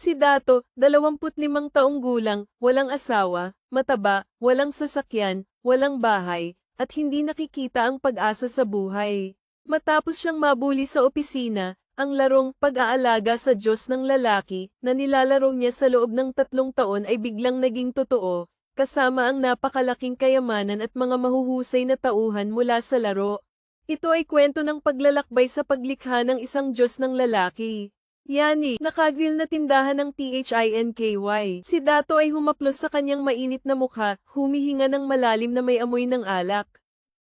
Si Dato, 25 taong gulang, walang asawa, mataba, walang sasakyan, walang bahay, at hindi nakikita ang pag-asa sa buhay. Matapos siyang mabuli sa opisina, ang larong pag-aalaga sa Diyos ng lalaki na nilalaro niya sa loob ng 3 taon ay biglang naging totoo, kasama ang napakalaking kayamanan at mga mahuhusay na tauhan mula sa laro. Ito ay kwento ng paglalakbay sa paglikha ng isang Diyos ng lalaki. Yani, nakagrill na tindahan ng THINKY. Si Dato ay humaplos sa kanyang mainit na mukha, humihinga ng malalim na may amoy ng alak.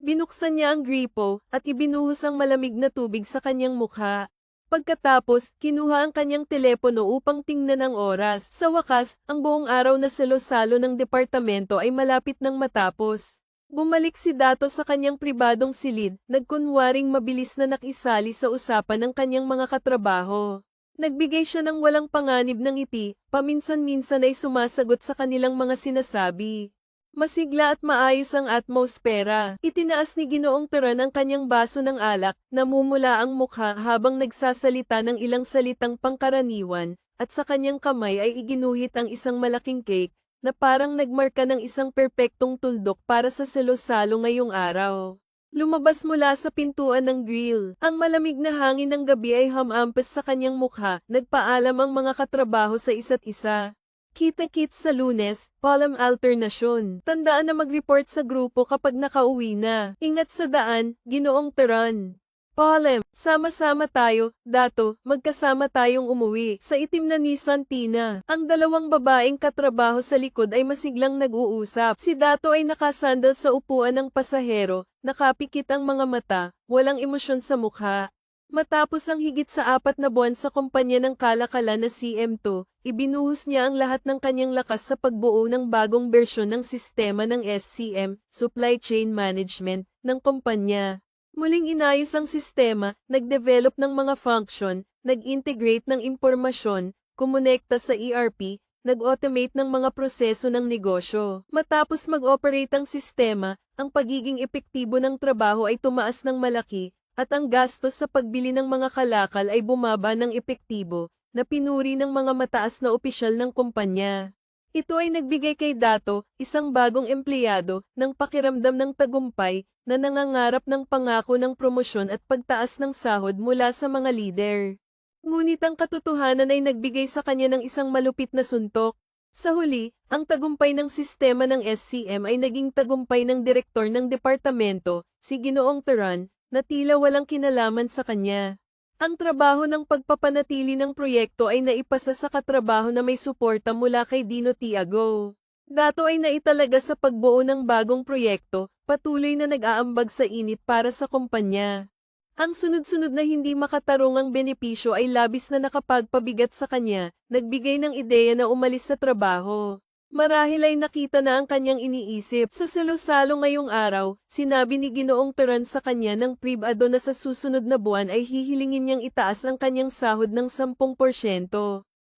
Binuksan niya ang gripo, at ibinuhos ang malamig na tubig sa kanyang mukha. Pagkatapos, kinuha ang kanyang telepono upang tingnan ang oras. Sa wakas, ang buong araw na salo-salo ng departamento ay malapit nang matapos. Bumalik si Dato sa kanyang pribadong silid, nagkunwaring mabilis na nakisali sa usapan ng kanyang mga katrabaho. Nagbigay siya ng walang panganib ng ngiti, paminsan-minsan ay sumasagot sa kanilang mga sinasabi. Masigla at maayos ang atmosfera. Itinaas ni Ginoong Turan ang kanyang baso ng alak, namumula ang mukha habang nagsasalita ng ilang salitang pangkaraniwan, at sa kanyang kamay ay iginuhit ang isang malaking cake, na parang nagmarka ng isang perpektong tuldok para sa salo-salo ngayong araw. Lumabas mula sa pintuan ng grill. Ang malamig na hangin ng gabi ay hamampas sa kanyang mukha, nagpaalam ang mga katrabaho sa isa't isa. Kita-kits sa Lunes, Palam Alternasyon. Tandaan na mag-report sa grupo kapag nakauwi na. Ingat sa daan, Ginoong Turan. Palam, sama-sama tayo, Dato, magkasama tayong umuwi. Sa itim na Nissan Tina, ang dalawang babaeng katrabaho sa likod ay masiglang nag-uusap. Si Dato ay nakasandal sa upuan ng pasahero, nakapikit ang mga mata, walang emosyon sa mukha. Matapos ang higit sa 4 na buwan sa kumpanya ng kalakalan na CM2, ibinuhos niya ang lahat ng kanyang lakas sa pagbuo ng bagong bersyon ng sistema ng SCM, Supply Chain Management, ng kumpanya. Muling inayos ang sistema, nag-develop ng mga function, nag-integrate ng impormasyon, kumonekta sa ERP, nag-automate ng mga proseso ng negosyo. Matapos mag-operate ang sistema, ang pagiging epektibo ng trabaho ay tumaas ng malaki, at ang gastos sa pagbili ng mga kalakal ay bumaba ng epektibo, na pinuri ng mga mataas na opisyal ng kumpanya. Ito ay nagbigay kay Dato, isang bagong empleyado, ng pakiramdam ng tagumpay, na nangangarap ng pangako ng promosyon at pagtaas ng sahod mula sa mga lider. Ngunit ang katotohanan ay nagbigay sa kanya ng isang malupit na suntok. Sa huli, ang tagumpay ng sistema ng SCM ay naging tagumpay ng direktor ng departamento, si Ginoong Turan, na tila walang kinalaman sa kanya. Ang trabaho ng pagpapanatili ng proyekto ay naipasa sa katrabaho na may suporta mula kay Dino Tiago. Dato ay naitalaga sa pagbuo ng bagong proyekto, patuloy na nag-aambag sa init para sa kumpanya. Ang sunod-sunod na hindi makatarungang benepisyo ay labis na nakapagpabigat sa kanya, nagbigay ng ideya na umalis sa trabaho. Marahil ay nakita na ang kanyang iniisip. Sa salo-salo ngayong araw, sinabi ni Ginoong Turan sa kanya ng pribado na sa susunod na buwan ay hihilingin niyang itaas ang kanyang sahod ng 10%.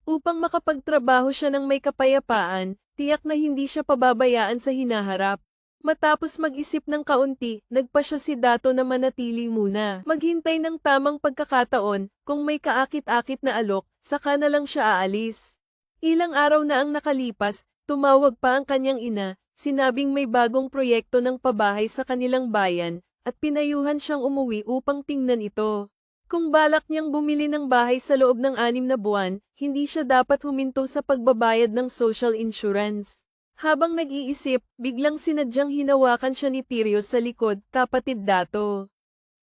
Upang makapagtrabaho siya ng may kapayapaan, tiyak na hindi siya pababayaan sa hinaharap. Matapos mag-isip ng kaunti, nagpa siya si Dato na manatili muna. Maghintay ng tamang pagkakataon, kung may kaakit-akit na alok, saka na lang siya aalis. Ilang araw na ang nakalipas, tumawag pa ang kanyang ina, sinabing may bagong proyekto ng pabahay sa kanilang bayan, at pinayuhan siyang umuwi upang tingnan ito. Kung balak niyang bumili ng bahay sa loob ng 6 na buwan, hindi siya dapat huminto sa pagbabayad ng social insurance. Habang nag-iisip, biglang sinadyang hinawakan siya ni Tirio sa likod, "Kapatid Dato.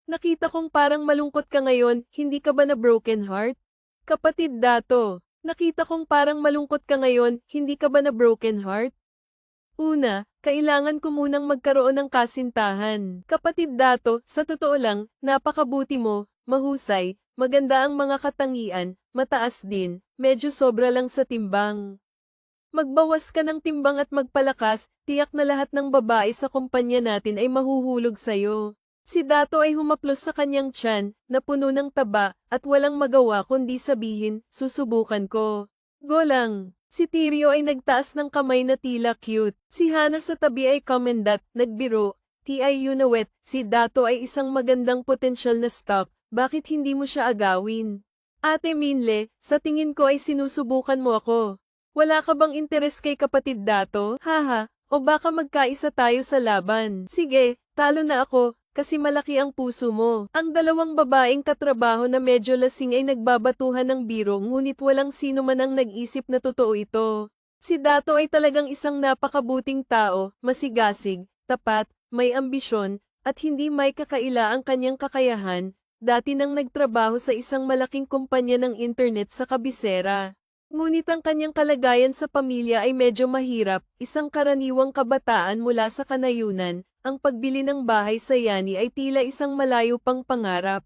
Nakita kong parang malungkot ka ngayon, hindi ka ba na broken heart?" "Kapatid Dato. Nakita kong parang malungkot ka ngayon, hindi ka ba na broken heart?" "Una, kailangan ko munang magkaroon ng kasintahan. Kapatid Dato, sa totoo lang, napakabuti mo, mahusay, maganda ang mga katangian, mataas din, medyo sobra lang sa timbang. Magbawas ka ng timbang at magpalakas, tiyak na lahat ng babae sa kumpanya natin ay mahuhulog sa'yo." Si Dato ay humaplos sa kanyang tiyan, na puno ng taba, at walang magawa kundi sabihin, "Susubukan ko." "Go lang." Si Tirio ay nagtaas ng kamay na tila cute. Si Hana sa tabi ay commendat, nagbiro, "Ti Unawet, si Dato ay isang magandang potensyal na stock, bakit hindi mo siya agawin?" Ate Minle, sa tingin ko ay sinusubukan mo ako. Wala ka bang interes kay kapatid Dato? Haha, o baka magkaisa tayo sa laban. Sige, talo na ako, kasi malaki ang puso mo. Ang dalawang babaeng katrabaho na medyo lasing ay nagbabatuhan ng biro ngunit walang sino man ang nag-isip na totoo ito. Si Dato ay talagang isang napakabuting tao, masigasig, tapat, may ambisyon, at hindi may kakaila ang kanyang kakayahan. Dati nang nagtrabaho sa isang malaking kumpanya ng internet sa kabisera. Ngunit ang kanyang kalagayan sa pamilya ay medyo mahirap, isang karaniwang kabataan mula sa kanayunan, ang pagbili ng bahay sa Yani ay tila isang malayo pang pangarap.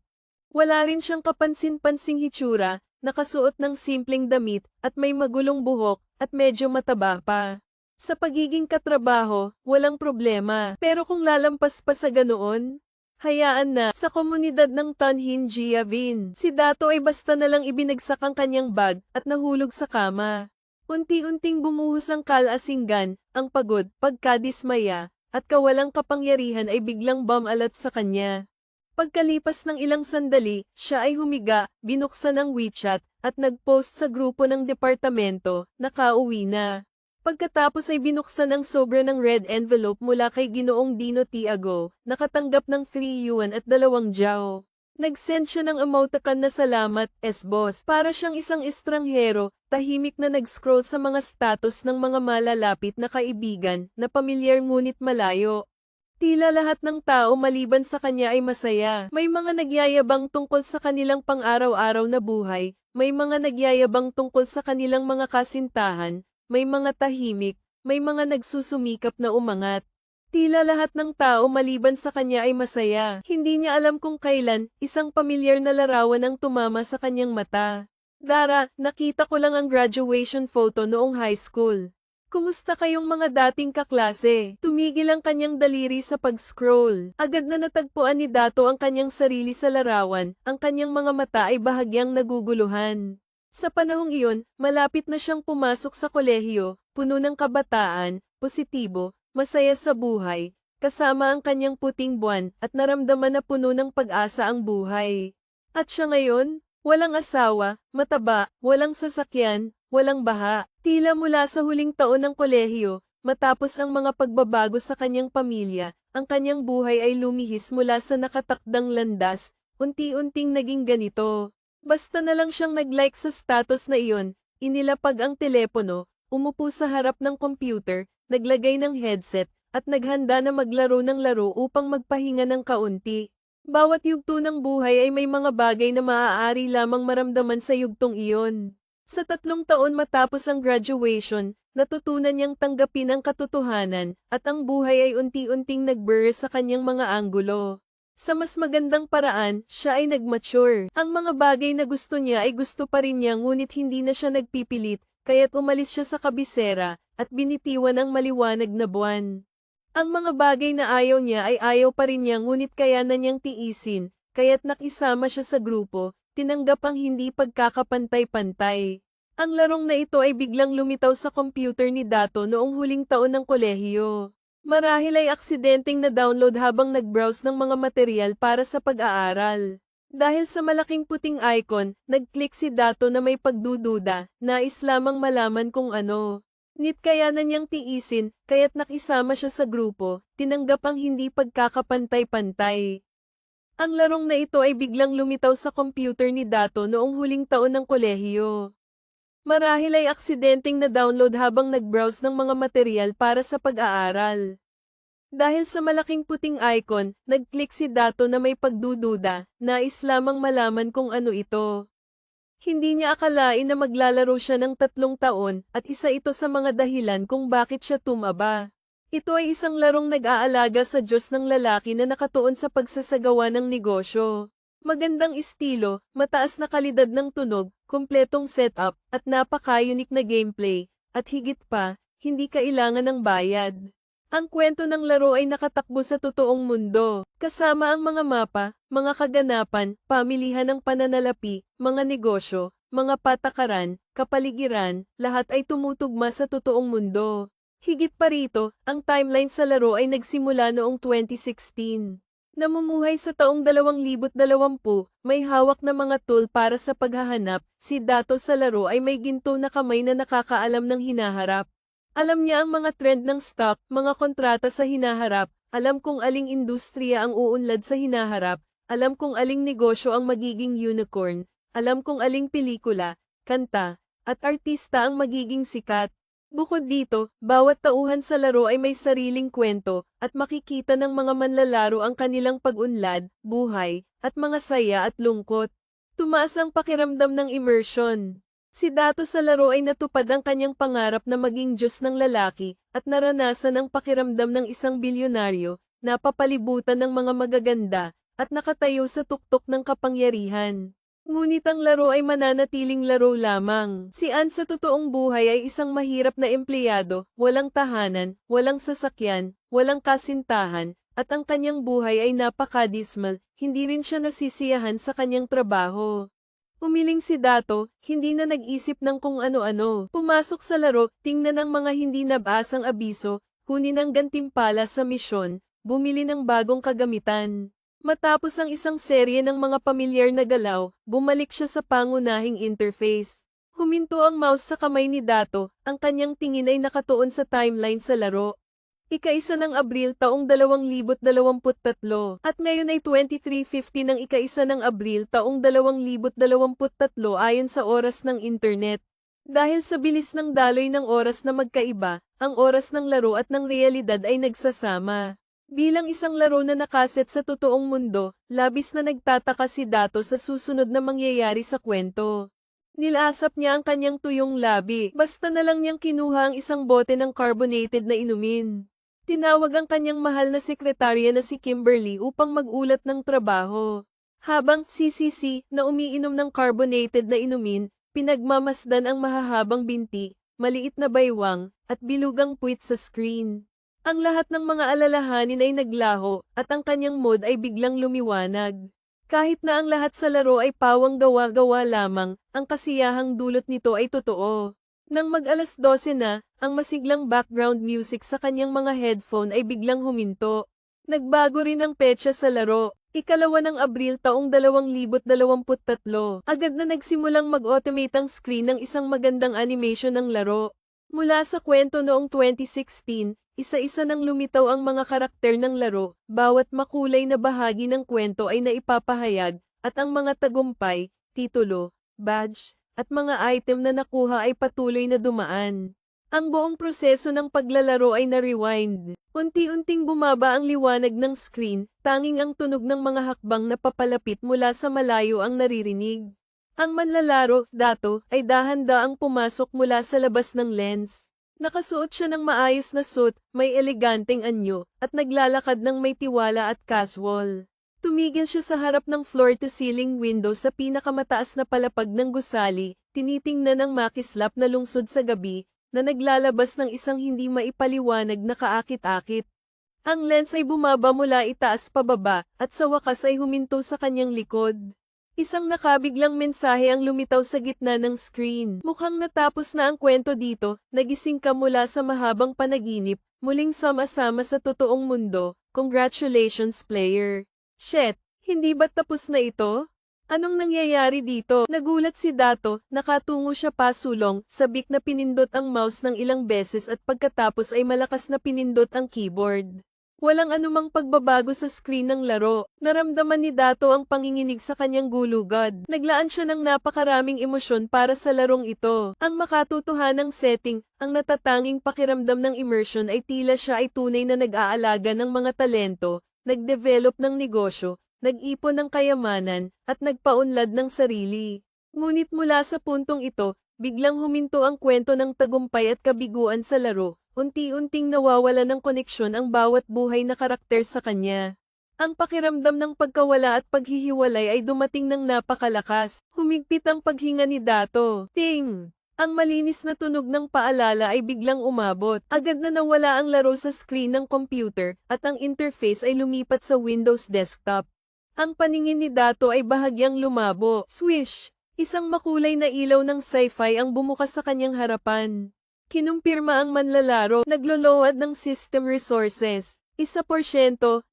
Wala rin siyang kapansin-pansing hitsura, nakasuot ng simpleng damit, at may magulong buhok, at medyo mataba pa. Sa pagiging katrabaho, walang problema, pero kung lalampas pa sa ganoon, hayaan na, sa komunidad ng Tanhin Giavin, si Dato ay basta na lang ibinagsak ang kanyang bag at nahulog sa kama. Unti-unting bumuhos ang kalasinggan, ang pagod, pagkadismaya, at kawalang kapangyarihan ay biglang bumalat sa kanya. Pagkalipas ng ilang sandali, siya ay humiga, binuksan ang WeChat, at nag-post sa grupo ng departamento, nakauwi na. Pagkatapos ay binuksan ang sobra ng red envelope mula kay Ginoong Dino Tiago, nakatanggap ng 3 yuan at 2 jao. Nag-send siya ng emoticon na salamat, boss. Para siyang isang estranghero, tahimik na nag-scroll sa mga status ng mga malalapit na kaibigan, na pamilyar ngunit malayo. Tila lahat ng tao maliban sa kanya ay masaya. May mga nagyayabang tungkol sa kanilang pang-araw-araw na buhay, may mga nagyayabang tungkol sa kanilang mga kasintahan, may mga tahimik, may mga nagsusumikap na umangat. Tila lahat ng tao maliban sa kanya ay masaya. Hindi niya alam kung kailan, isang pamilyar na larawan ang tumama sa kanyang mata. Dara, nakita ko lang ang graduation photo noong high school. Kumusta kayong mga dating kaklase? Tumigil ang kanyang daliri sa pag-scroll. Agad na natagpuan ni Dato ang kanyang sarili sa larawan, ang kanyang mga mata ay bahagyang naguguluhan. Sa panahong iyon, malapit na siyang pumasok sa kolehiyo, puno ng kabataan, positibo, masaya sa buhay, kasama ang kanyang puting buwan, at naramdaman na puno ng pag-asa ang buhay. At siya ngayon, walang asawa, mataba, walang sasakyan, walang baha. Tila mula sa huling taon ng kolehiyo, matapos ang mga pagbabago sa kanyang pamilya, ang kanyang buhay ay lumihis mula sa nakatakdang landas, unti-unting naging ganito. Basta na lang siyang nag-like sa status na iyon, inilapag ang telepono, umupo sa harap ng computer, naglagay ng headset, at naghanda na maglaro ng laro upang magpahinga ng kaunti. Bawat yugto ng buhay ay may mga bagay na maaari lamang maramdaman sa yugtong iyon. Sa 3 taon matapos ang graduation, natutunan niyang tanggapin ang katotohanan, at ang buhay ay unti-unting nag-blur sa kanyang mga anggulo. Sa mas magandang paraan, siya ay nag-mature. Ang mga bagay na gusto niya ay gusto pa rin niya ngunit hindi na siya nagpipilit, kaya't umalis siya sa kabisera, at binitiwan ang maliwanag na buwan. Ang mga bagay na ayaw niya ay ayaw pa rin niya ngunit kaya na niyang tiisin, kaya't nakisama siya sa grupo, tinanggap ang hindi pagkakapantay-pantay. Ang larong na ito ay biglang lumitaw sa computer ni Dato noong huling taon ng kolehiyo. Marahil ay aksidenteng na-download habang nag-browse ng mga material para sa pag-aaral. Dahil sa malaking puting icon, nag-click si Dato na may pagdududa, nais lamang malaman kung ano. Nit kaya na niyang tiisin, kaya't nakisama siya sa grupo, tinanggap ang hindi pagkakapantay-pantay. Ang larong na ito ay biglang lumitaw sa computer ni Dato noong huling taon ng kolehiyo. Marahil ay aksidenteng na-download habang nag-browse ng mga material para sa pag-aaral. Dahil sa malaking puting icon, nag-click si Dato na may pagdududa, nais lamang malaman kung ano ito. Hindi niya akalain na maglalaro siya ng 3 taon, at isa ito sa mga dahilan kung bakit siya tumaba. Ito ay isang larong nag-aalaga sa Diyos ng lalaki na nakatuon sa pagsasagawa ng negosyo. Magandang estilo, mataas na kalidad ng tunog, kumpletong setup, at napaka-unique na gameplay, at higit pa, hindi kailangan ng bayad. Ang kwento ng laro ay nakatakbo sa totoong mundo, kasama ang mga mapa, mga kaganapan, pamilihan ng pananalapi, mga negosyo, mga patakaran, kapaligiran, lahat ay tumutugma sa totoong mundo. Higit pa rito, ang timeline sa laro ay nagsimula noong 2016. Namumuhay sa taong 2020, may hawak na mga tool para sa paghahanap, si Dato sa laro ay may ginto na kamay na nakakaalam ng hinaharap. Alam niya ang mga trend ng stock, mga kontrata sa hinaharap, alam kung aling industriya ang uunlad sa hinaharap, alam kung aling negosyo ang magiging unicorn, alam kung aling pelikula, kanta, at artista ang magiging sikat. Bukod dito, bawat tauhan sa laro ay may sariling kwento, at makikita ng mga manlalaro ang kanilang pag-unlad, buhay, at mga saya at lungkot. Tumaas ang pakiramdam ng immersion. Si Dato sa laro ay natupad ang kanyang pangarap na maging Diyos ng lalaki, at naranasan ang pakiramdam ng isang bilyonaryo, napapalibutan ng mga magaganda, at nakatayo sa tuktok ng kapangyarihan. Ngunit ang laro ay mananatiling laro lamang. Si Ann sa totoong buhay ay isang mahirap na empleyado, walang tahanan, walang sasakyan, walang kasintahan, at ang kanyang buhay ay napakadismal, hindi rin siya nasisiyahan sa kanyang trabaho. Umiling si Dato, hindi na nag-isip ng kung ano-ano. Pumasok sa laro, tingnan ang mga hindi nabasang abiso, kunin ang gantimpala sa misyon, bumili ng bagong kagamitan. Matapos ang isang serye ng mga pamilyar na galaw, bumalik siya sa pangunahing interface. Huminto ang mouse sa kamay ni Dato, ang kanyang tingin ay nakatuon sa timeline sa laro. Ika-1 ng Abril taong 2023, at ngayon ay 23:50 ng ika-1 ng Abril taong 2023 ayon sa oras ng internet. Dahil sa bilis ng daloy ng oras na magkaiba, ang oras ng laro at ng realidad ay nagsasama. Bilang isang laro na nakaset sa totoong mundo, labis na nagtataka si Dato sa susunod na mangyayari sa kwento. Nilasap niya ang kanyang tuyong labi, basta na lang niyang kinuha ang isang bote ng carbonated na inumin. Tinawag ang kanyang mahal na sekretarya na si Kimberly upang mag-ulat ng trabaho. Habang CCC na umiinom ng carbonated na inumin, pinagmamasdan ang mahahabang binti, maliit na baywang, at bilugang puwit sa screen. Ang lahat ng mga alalahanin ay naglaho, at ang kanyang mood ay biglang lumiwanag. Kahit na ang lahat sa laro ay pawang gawa-gawa lamang, ang kasiyahang dulot nito ay totoo. Nang mag-alas 12 na, ang masiglang background music sa kanyang mga headphone ay biglang huminto. Nagbago rin ang petsa sa laro. Ika-2 ng Abril taong 2023, agad na nagsimulang mag-automate ang screen ng isang magandang animation ng laro. Mula sa kwento noong 2016, isa-isa nang lumitaw ang mga karakter ng laro, bawat makulay na bahagi ng kwento ay naipapahayag, at ang mga tagumpay, titulo, badge, at mga item na nakuha ay patuloy na dumaan. Ang buong proseso ng paglalaro ay na-rewind. Unti-unting bumaba ang liwanag ng screen, tanging ang tunog ng mga hakbang na papalapit mula sa malayo ang naririnig. Ang manlalaro, Dato, ay dahan-daang pumasok mula sa labas ng lens. Nakasuot siya ng maayos na suit, may eleganteng anyo, at naglalakad ng may tiwala at casual. Tumigil siya sa harap ng floor-to-ceiling window sa pinakamataas na palapag ng gusali, tinitingnan ang makislap na lungsod sa gabi, na naglalabas ng isang hindi maipaliwanag na kaakit-akit. Ang lens ay bumaba mula itaas pababa, at sa wakas ay huminto sa kanyang likod. Isang nakabiglang mensahe ang lumitaw sa gitna ng screen. Mukhang natapos na ang kwento dito, nagising ka mula sa mahabang panaginip, muling sama-sama sa totoong mundo. Congratulations player. Shit, hindi ba tapos na ito? Anong nangyayari dito? Nagulat si Dato, nakatungo siya pasulong, sabik na pinindot ang mouse ng ilang beses at pagkatapos ay malakas na pinindot ang keyboard. Walang anumang pagbabago sa screen ng laro. Naramdaman ni Dato ang panginginig sa kanyang gulugod. Naglaan siya ng napakaraming emosyon para sa larong ito. Ang makatotohanang setting, ang natatanging pakiramdam ng immersion ay tila siya ay tunay na nag-aalaga ng mga talento, nag-develop ng negosyo, nag-ipon ng kayamanan, at nagpaunlad ng sarili. Ngunit mula sa puntong ito, biglang huminto ang kwento ng tagumpay at kabiguan sa laro. Unti-unting nawawala ng koneksyon ang bawat buhay na karakter sa kanya. Ang pakiramdam ng pagkawala at paghihiwalay ay dumating ng napakalakas. Humigpit ang paghinga ni Dato. Ting! Ang malinis na tunog ng paalala ay biglang umabot. Agad na nawala ang laro sa screen ng computer, at ang interface ay lumipat sa Windows desktop. Ang paningin ni Dato ay bahagyang lumabo. Swish! Isang makulay na ilaw ng sci-fi ang bumukas sa kanyang harapan. Kinumpirma ang manlalaro, nagloload ng system resources. 1%,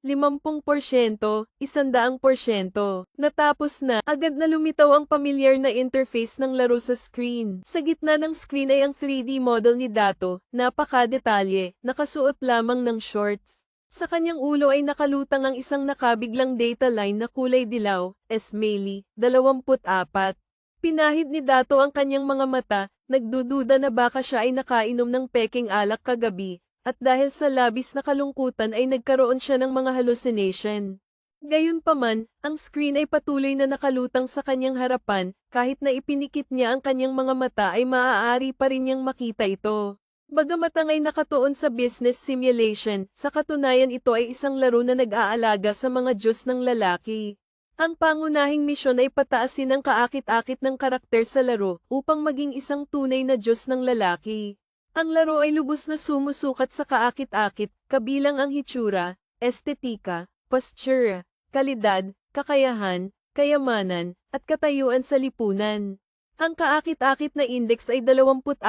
50%, 100%. Natapos na, agad na lumitaw ang pamilyar na interface ng laro sa screen. Sa gitna ng screen ay ang 3D model ni Dato, napaka-detalye, nakasuot lamang ng shorts. Sa kanyang ulo ay nakalutang ang isang nakabiglang data line na kulay dilaw, Esmeli, 24. Pinahid ni Dato ang kanyang mga mata, nagdududa na baka siya ay nakainom ng peking alak kagabi, at dahil sa labis na kalungkutan ay nagkaroon siya ng mga hallucination. Gayunpaman, ang screen ay patuloy na nakalutang sa kanyang harapan, kahit na ipinikit niya ang kanyang mga mata ay maaari pa rin niyang makita ito. Bagamat ang ay nakatuon sa business simulation, sa katunayan ito ay isang laro na nag-aalaga sa mga Diyos ng lalaki. Ang pangunahing misyon ay pataasin ang kaakit-akit ng karakter sa laro upang maging isang tunay na Diyos ng lalaki. Ang laro ay lubos na sumusukat sa kaakit-akit, kabilang ang hitsura, estetika, posture, kalidad, kakayahan, kayamanan, at katayuan sa lipunan. Ang kaakit-akit na index ay 24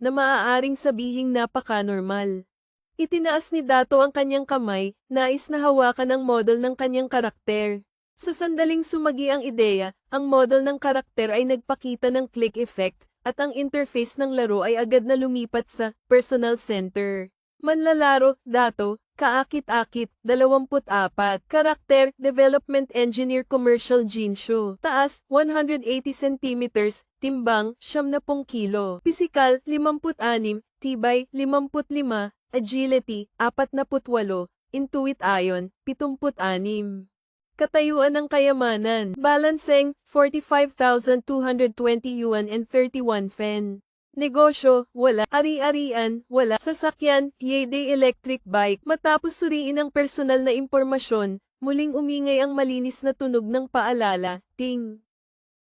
na maaaring sabihing napaka-normal. Itinaas ni Dato ang kanyang kamay, nais na hawakan ang model ng kanyang karakter. Sa sandaling sumagi ang ideya, ang model ng karakter ay nagpakita ng click effect, at ang interface ng laro ay agad na lumipat sa personal center. Manlalaro, Dato, kaakit-akit, 24. Karakter, Development Engineer Commercial Jinshu. Taas, 180 cm, timbang, 70 kilo. Pisikal, 56, tibay, 55, agility, 48, intuit ayon, 76. Katayuan ng kayamanan. Balancing, 45,220 yuan and 31 fen. Negosyo, wala. Ari-arian, wala. Sasakyan, Hyundai electric bike. Matapos suriin ang personal na impormasyon, muling umingay ang malinis na tunog ng paalala, ting.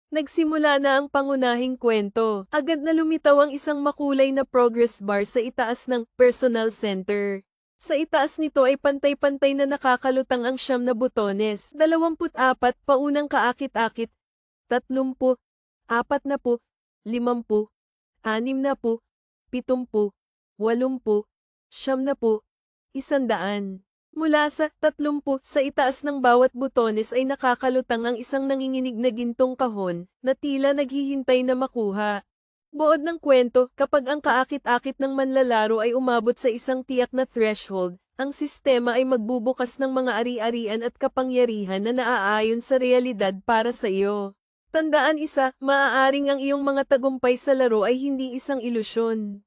Nagsimula na ang pangunahing kwento. Agad na lumitaw ang isang makulay na progress bar sa itaas ng personal center. Sa itaas nito ay pantay-pantay na nakakalutang ang 9 na butones. 24 paunang kaakit-akit. 30, 40, 50, 60, 70, 80, 90, 100. Mula sa 30 sa itaas ng bawat butones ay nakakalutang ang isang nanginginig na gintong kahon na tila naghihintay na makuha. Buod ng kwento, kapag ang kaakit-akit ng manlalaro ay umabot sa isang tiyak na threshold, ang sistema ay magbubukas ng mga ari-arian at kapangyarihan na naaayon sa realidad para sa iyo. Tandaan isa, maaaring ang iyong mga tagumpay sa laro ay hindi isang ilusyon.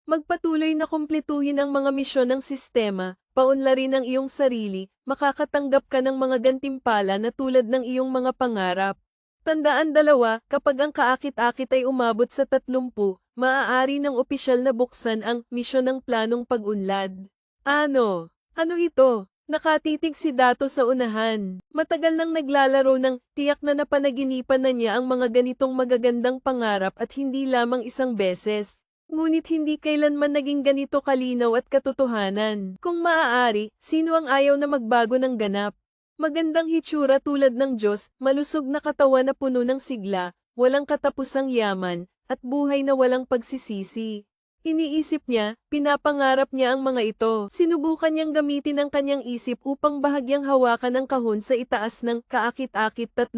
Magpatuloy na kumpletuhin ang mga misyon ng sistema, paunlarin ang iyong sarili, makakatanggap ka ng mga gantimpala na tulad ng iyong mga pangarap. Tandaan 2, kapag ang kaakit-akit ay umabot sa 30, maaari ng opisyal na buksan ang misyon ng planong pag-unlad. Ano? Ano ito? Nakatitig si Dato sa unahan. Matagal nang naglalaro ng tiyak na napanaginipan na niya ang mga ganitong magagandang pangarap at hindi lamang isang beses. Ngunit hindi kailanman naging ganito kalinaw at katotohanan. Kung maaari, sino ang ayaw na magbago ng ganap? Magandang hitsura tulad ng Diyos, malusog na katawan na puno ng sigla, walang katapusang yaman, at buhay na walang pagsisisi. Iniisip niya, pinapangarap niya ang mga ito. Sinubukan niyang gamitin ang kanyang isip upang bahagyang hawakan ang kahon sa itaas ng kaakit-akit 30.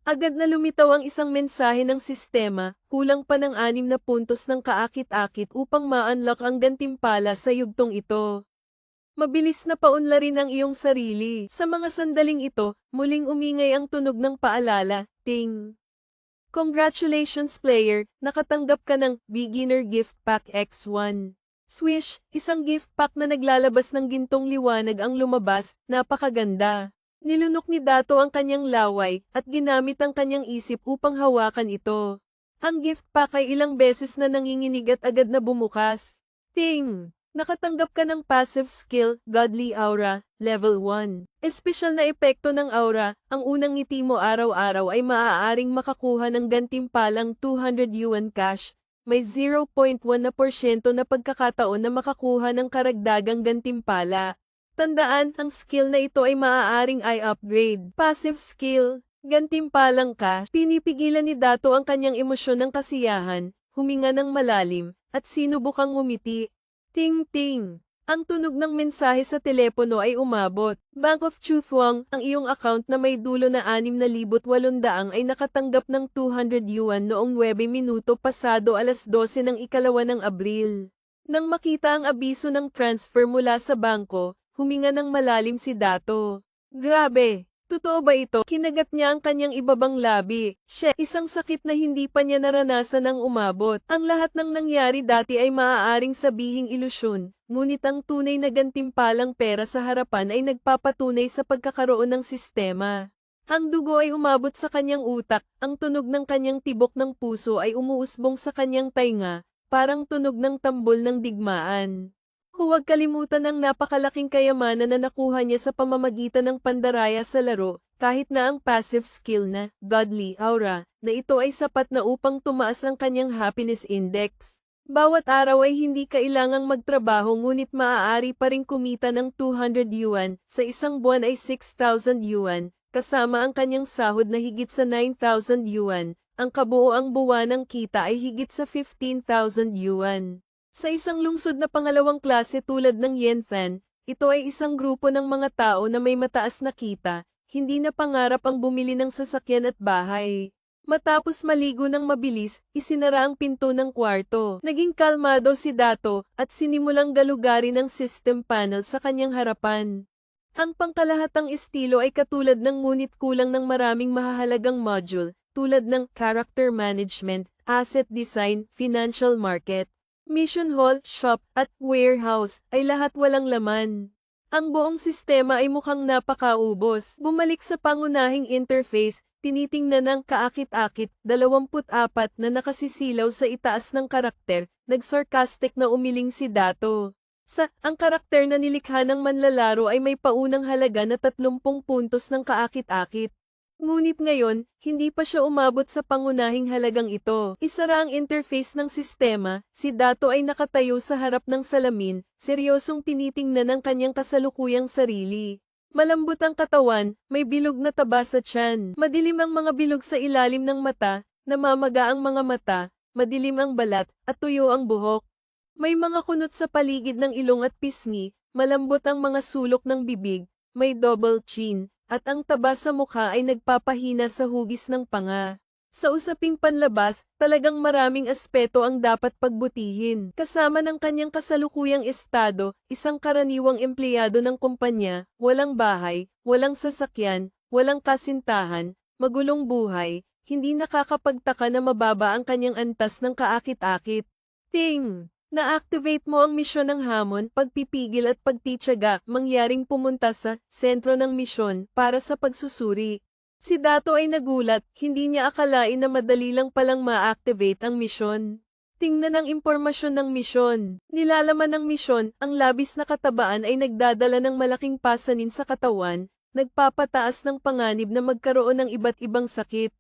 Agad na lumitaw ang isang mensahe ng sistema, kulang pa ng 6 na puntos ng kaakit-akit upang ma-unlock ang gantimpala sa yugtong ito. Mabilis na paunlarin ang iyong sarili. Sa mga sandaling ito, muling umingay ang tunog ng paalala, ting. Congratulations player, nakatanggap ka ng Beginner Gift Pack X1. Swish, isang gift pack na naglalabas ng gintong liwanag ang lumabas, napakaganda. Nilunok ni Dato ang kanyang laway, at ginamit ang kanyang isip upang hawakan ito. Ang gift pack ay ilang beses na nanginginig at agad na bumukas. Ting! Nakatanggap ka ng passive skill, Godly Aura, Level 1. Espesyal na epekto ng aura, ang unang ngiti mo araw-araw ay maaaring makakuha ng gantimpalang 200 yuan cash. May 0.1% na pagkakataon na makakuha ng karagdagang gantimpala. Tandaan, ang skill na ito ay maaaring i-upgrade. Passive skill, gantimpalang cash. Pinipigilan ni Dato ang kanyang emosyon ng kasiyahan, huminga ng malalim, at sinubukang ngumiti. Ting-ting! Ang tunog ng mensahe sa telepono ay umabot. Bank of Chuthwang, ang iyong account na may dulo na 6,800 ay nakatanggap ng 200 yuan noong 9 minuto pasado alas 12 ng ikalawa ng Abril. Nang makita ang abiso ng transfer mula sa bangko, huminga ng malalim si Dato. Grabe! Totoo ba ito? Kinagat niya ang kanyang ibabang labi. Isang sakit na hindi pa niya naranasan ang umabot. Ang lahat ng nangyari dati ay maaaring sabihing ilusyon, ngunit ang tunay na gantimpalang pera sa harapan ay nagpapatunay sa pagkakaroon ng sistema. Ang dugo ay umabot sa kanyang utak, ang tunog ng kanyang tibok ng puso ay umuusbong sa kanyang tainga, parang tunog ng tambol ng digmaan. Huwag kalimutan ang napakalaking kayamanan na nakuha niya sa pamamagitan ng pandaraya sa laro, kahit na ang passive skill na godly aura, na ito ay sapat na upang tumaas ang kanyang happiness index. Bawat araw ay hindi kailangang magtrabaho ngunit maaari pa ring kumita ng 200 yuan, sa isang buwan ay 6,000 yuan, kasama ang kanyang sahod na higit sa 9,000 yuan, ang kabuoang buwanang kita ay higit sa 15,000 yuan. Sa isang lungsod na pangalawang klase tulad ng Yantian, ito ay isang grupo ng mga tao na may mataas na kita, hindi na pangarap ang bumili ng sasakyan at bahay. Matapos maligo ng mabilis, isinara ang pinto ng kwarto. Naging kalmado si Dato, at sinimulang galugarin ang system panel sa kanyang harapan. Ang pangkalahatang estilo ay katulad ng ngunit kulang ng maraming mahahalagang module, tulad ng character management, asset design, financial market. Mission hall, shop, at warehouse ay lahat walang laman. Ang buong sistema ay mukhang napakaubos. Bumalik sa pangunahing interface, tinitingnan ng kaakit-akit, 24 na nakasisilaw sa itaas ng karakter, nag-sarcastic na umiling si Dato. Ang karakter na nilikha ng manlalaro ay may paunang halaga na 30 puntos ng kaakit-akit. Ngunit ngayon, hindi pa siya umabot sa pangunahing halagang ito. Isara ang interface ng sistema, si Dato ay nakatayo sa harap ng salamin, seryosong tinitingnan ang kanyang kasalukuyang sarili. Malambot ang katawan, may bilog na taba sa tiyan. Madilim ang mga bilog sa ilalim ng mata, namamaga ang mga mata, madilim ang balat, at tuyo ang buhok. May mga kunot sa paligid ng ilong at pisngi, malambot ang mga sulok ng bibig, may double chin, at ang taba sa mukha ay nagpapahina sa hugis ng panga. Sa usaping panlabas, talagang maraming aspeto ang dapat pagbutihin. Kasama ng kanyang kasalukuyang estado, isang karaniwang empleyado ng kumpanya, walang bahay, walang sasakyan, walang kasintahan, magulong buhay, hindi nakakapagtaka na mababa ang kanyang antas ng kaakit-akit. Ting! Na-activate mo ang misyon ng hamon, pagpipigil at pagtitiyaga, mangyaring pumunta sa sentro ng misyon para sa pagsusuri. Si Dato ay nagulat, hindi niya akalain na madali lang palang ma-activate ang misyon. Tingnan ang impormasyon ng misyon. Nilalaman ng misyon, ang labis na katabaan ay nagdadala ng malaking pasanin sa katawan, nagpapataas ng panganib na magkaroon ng iba't ibang sakit.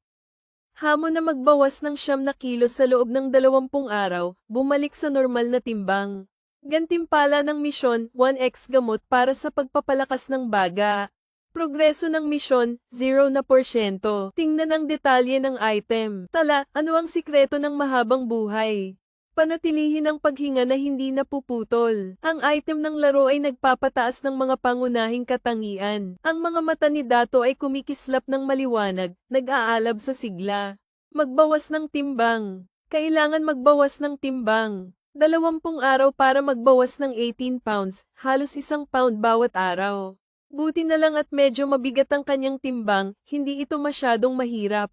Hamon na magbawas ng 9 kilo sa loob ng 20 araw, bumalik sa normal na timbang. Gantimpala ng misyon, 1x gamot para sa pagpapalakas ng baga. Progreso ng misyon, 0%. Tingnan ang detalye ng item. Tala, ano ang sikreto ng mahabang buhay? Panatilihin ang paghinga na hindi napuputol. Ang item ng laro ay nagpapataas ng mga pangunahing katangian. Ang mga mata ni Dato ay kumikislap ng maliwanag, nag-aalab sa sigla. Magbawas ng timbang. Kailangan magbawas ng timbang. 20 araw para magbawas ng 18 pounds, halos 1 pound bawat araw. Buti na lang at medyo mabigat ang kanyang timbang, hindi ito masyadong mahirap.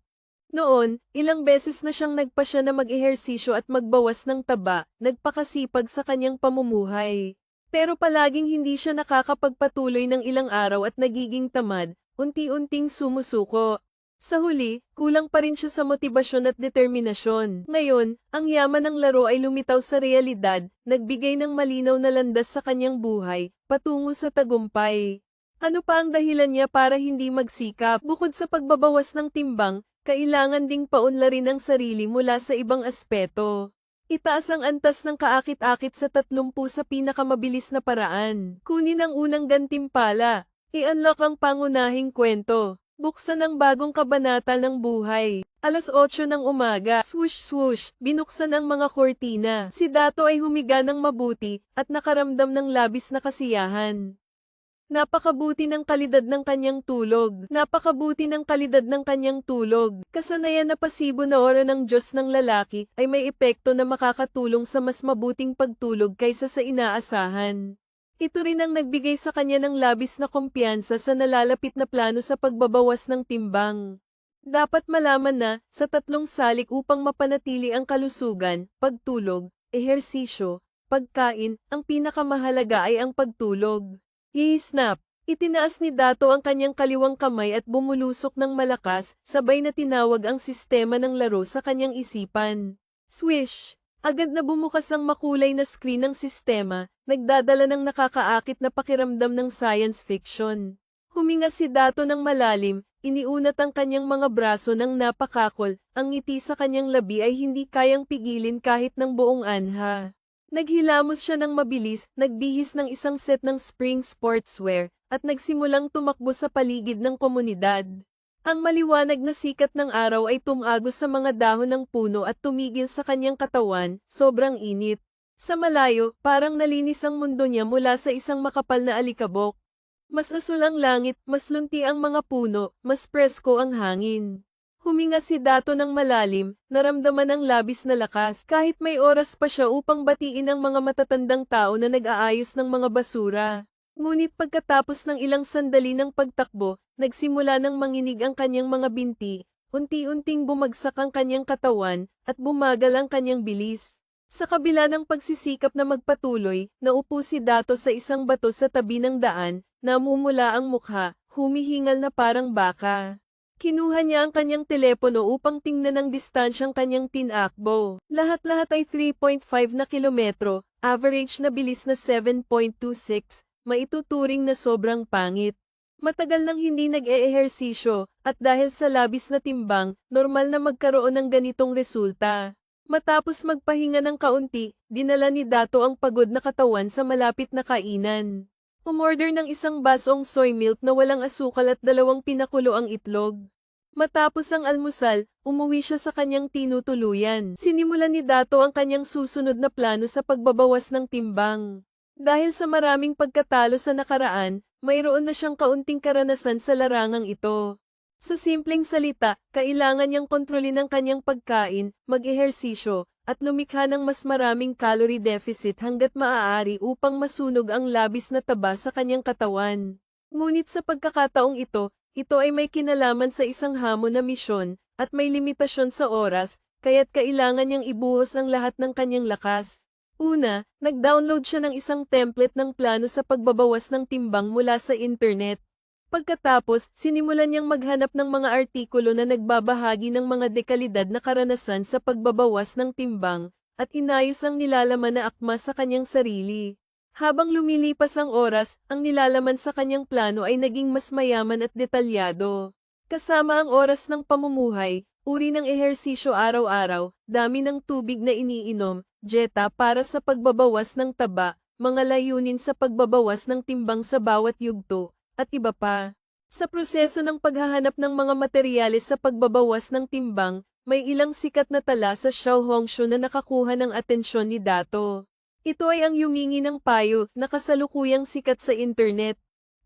Noon, ilang beses na siyang nagpasya na mag-ehersisyo at magbawas ng taba, nagpakasipag sa kanyang pamumuhay. Pero palaging hindi siya nakakapagpatuloy ng ilang araw at nagiging tamad, unti-unting sumusuko. Sa huli, kulang pa rin siya sa motibasyon at determinasyon. Ngayon, ang yaman ng laro ay lumitaw sa realidad, nagbigay ng malinaw na landas sa kanyang buhay, patungo sa tagumpay. Ano pa ang dahilan niya para hindi magsikap? Bukod sa pagbabawas ng timbang, kailangan ding paunlarin ang sarili mula sa ibang aspeto. Itaas ang antas ng kaakit-akit sa 30 sa pinakamabilis na paraan. Kunin ang unang gantimpala. I-unlock ang pangunahing kwento. Buksan ang bagong kabanata ng buhay. Alas 8 ng umaga, swoosh swoosh, binuksan ang mga kortina. Si Dato ay humiga ng mabuti, at nakaramdam ng labis na kasiyahan. Napakabuti ng kalidad ng kanyang tulog. Napakabuti ng kalidad ng kanyang tulog. Kasanayan na pasibo na ora ng Diyos ng lalaki ay may epekto na makakatulong sa mas mabuting pagtulog kaysa sa inaasahan. Ito rin ang nagbigay sa kanya ng labis na kumpiyansa sa nalalapit na plano sa pagbabawas ng timbang. Dapat malaman na, sa 3 salik upang mapanatili ang kalusugan, pagtulog, ehersisyo, pagkain, ang pinakamahalaga ay ang pagtulog. I-snap! Itinaas ni Dato ang kanyang kaliwang kamay at bumulusok ng malakas, sabay na tinawag ang sistema ng laro sa kanyang isipan. Swish! Agad na bumukas ang makulay na screen ng sistema, nagdadala ng nakakaakit na pakiramdam ng science fiction. Huminga si Dato ng malalim, iniunat ang kanyang mga braso ng napakakol, ang ngiti sa kanyang labi ay hindi kayang pigilin kahit ng buong anha. Naghilamos siya ng mabilis, nagbihis ng isang set ng spring sportswear, at nagsimulang tumakbo sa paligid ng komunidad. Ang maliwanag na sikat ng araw ay tumagos sa mga dahon ng puno at tumigil sa kanyang katawan, sobrang init. Sa malayo, parang nalinis ang mundo niya mula sa isang makapal na alikabok. Mas asul ang langit, mas lunti ang mga puno, mas presko ang hangin. Huminga si Dato ng malalim, naramdaman ang labis na lakas kahit may oras pa siya upang batiin ang mga matatandang tao na nag-aayos ng mga basura. Ngunit pagkatapos ng ilang sandali ng pagtakbo, nagsimula ng manginig ang kanyang mga binti, unti-unting bumagsak ang kanyang katawan, at bumagal ang kanyang bilis. Sa kabila ng pagsisikap na magpatuloy, naupo si Dato sa isang bato sa tabi ng daan, namumula ang mukha, humihingal na parang baka. Kinuha niya ang kanyang telepono upang tingnan ang distansyang kanyang tinakbo. Lahat-lahat ay 3.5 na kilometro, average na bilis na 7.26, maituturing na sobrang pangit. Matagal nang hindi nag-eehersisyo, at dahil sa labis na timbang, normal na magkaroon ng ganitong resulta. Matapos magpahinga ng kaunti, dinala ni Dato ang pagod na katawan sa malapit na kainan. Umorder ng isang basong soy milk na walang asukal at 2 pinakuloang itlog. Matapos ang almusal, umuwi siya sa kanyang tinutuluyan. Sinimulan ni Dato ang kanyang susunod na plano sa pagbabawas ng timbang. Dahil sa maraming pagkatalo sa nakaraan, mayroon na siyang kaunting karanasan sa larangang ito. Sa simpleng salita, kailangan niyang kontrolin ang kanyang pagkain, mag-ehersisyo, at lumikha ng mas maraming calorie deficit hanggat maaari upang masunog ang labis na taba sa kanyang katawan. Ngunit sa pagkakataong ito ay may kinalaman sa isang hamon na misyon, at may limitasyon sa oras, kaya't kailangan niyang ibuhos ang lahat ng kanyang lakas. Una, nag-download siya ng isang template ng plano sa pagbabawas ng timbang mula sa internet. Pagkatapos, sinimulan niyang maghanap ng mga artikulo na nagbabahagi ng mga dekalidad na karanasan sa pagbabawas ng timbang, at inayos ang nilalaman na akma sa kanyang sarili. Habang lumilipas ang oras, ang nilalaman sa kanyang plano ay naging mas mayaman at detalyado. Kasama ang oras ng pamumuhay, uri ng ehersisyo araw-araw, dami ng tubig na iniinom, dieta para sa pagbabawas ng taba, mga layunin sa pagbabawas ng timbang sa bawat yugto, at iba pa. Sa proseso ng paghahanap ng mga materyales sa pagbabawas ng timbang, may ilang sikat na tala sa Xiaohongshu na nakakuha ng atensyon ni Dato. Ito ay ang yumingi ng payo na kasalukuyang sikat sa internet.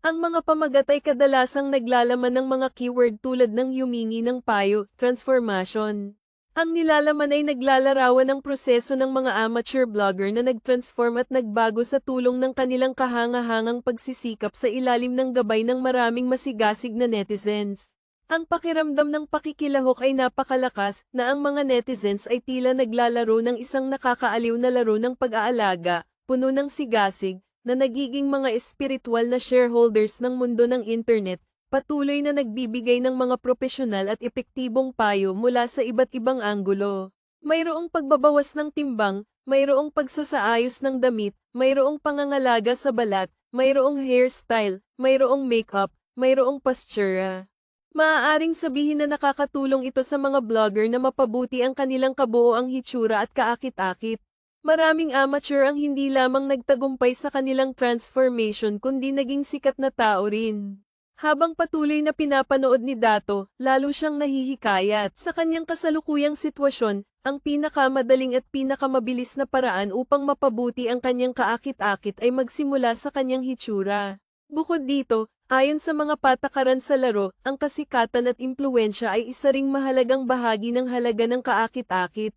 Ang mga pamagat ay kadalasang naglalaman ng mga keyword tulad ng yumingi ng payo, transformation. Ang nilalaman ay naglalarawan ng proseso ng mga amateur blogger na nag-transform at nagbago sa tulong ng kanilang kahangahangang pagsisikap sa ilalim ng gabay ng maraming masigasig na netizens. Ang pakiramdam ng pakikilahok ay napakalakas na ang mga netizens ay tila naglalaro ng isang nakakaaliw na laro ng pag-aalaga, puno ng sigasig, na nagiging mga espiritual na shareholders ng mundo ng internet. Patuloy na nagbibigay ng mga propesyonal at epektibong payo mula sa iba't ibang anggulo. Mayroong pagbabawas ng timbang, mayroong pagsasaayos ng damit, mayroong pangangalaga sa balat, mayroong hairstyle, mayroong makeup, mayroong postura. Maaaring sabihin na nakakatulong ito sa mga blogger na mapabuti ang kanilang kabuoang hitsura at kaakit-akit. Maraming amateur ang hindi lamang nagtagumpay sa kanilang transformation kundi naging sikat na tao rin. Habang patuloy na pinapanood ni Dato, lalo siyang nahihikayat sa kanyang kasalukuyang sitwasyon, ang pinakamadaling at pinakamabilis na paraan upang mapabuti ang kanyang kaakit-akit ay magsimula sa kanyang hitsura. Bukod dito, ayon sa mga patakaran sa laro, ang kasikatan at impluwensya ay isa ring mahalagang bahagi ng halaga ng kaakit-akit.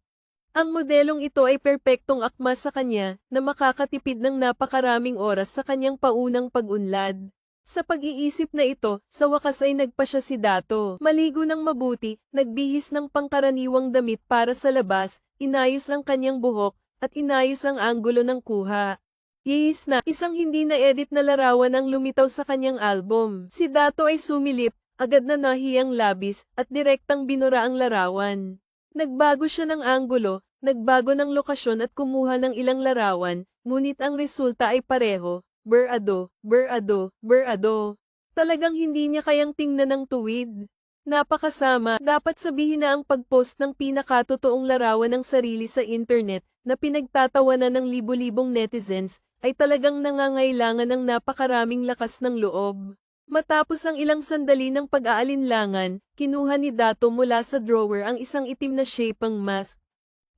Ang modelong ito ay perpektong akma sa kanya na makakatipid ng napakaraming oras sa kanyang paunang pag-unlad. Sa pag-iisip na ito, sa wakas ay nagpa siya si Dato. Maligo ng mabuti, nagbihis ng pangkaraniwang damit para sa labas, inayos ang kanyang buhok, at inayos ang anggulo ng kuha. Yehis na, isang hindi na-edit na larawan ang lumitaw sa kanyang album. Si Dato ay sumilip, agad na nahiyang labis, at direktang binura ang larawan. Nagbago siya ng anggulo, nagbago ng lokasyon at kumuha ng ilang larawan, ngunit ang resulta ay pareho. Berado. Talagang hindi niya kayang tingnan ng tuwid. Napakasama, dapat sabihin na ang pag-post ng pinakatotoong larawan ng sarili sa internet na pinagtatawanan ng libo-libong netizens ay talagang nangangailangan ng napakaraming lakas ng loob. Matapos ang ilang sandali ng pag-aalinlangan, kinuha ni Dato mula sa drawer ang isang itim na shapang mask.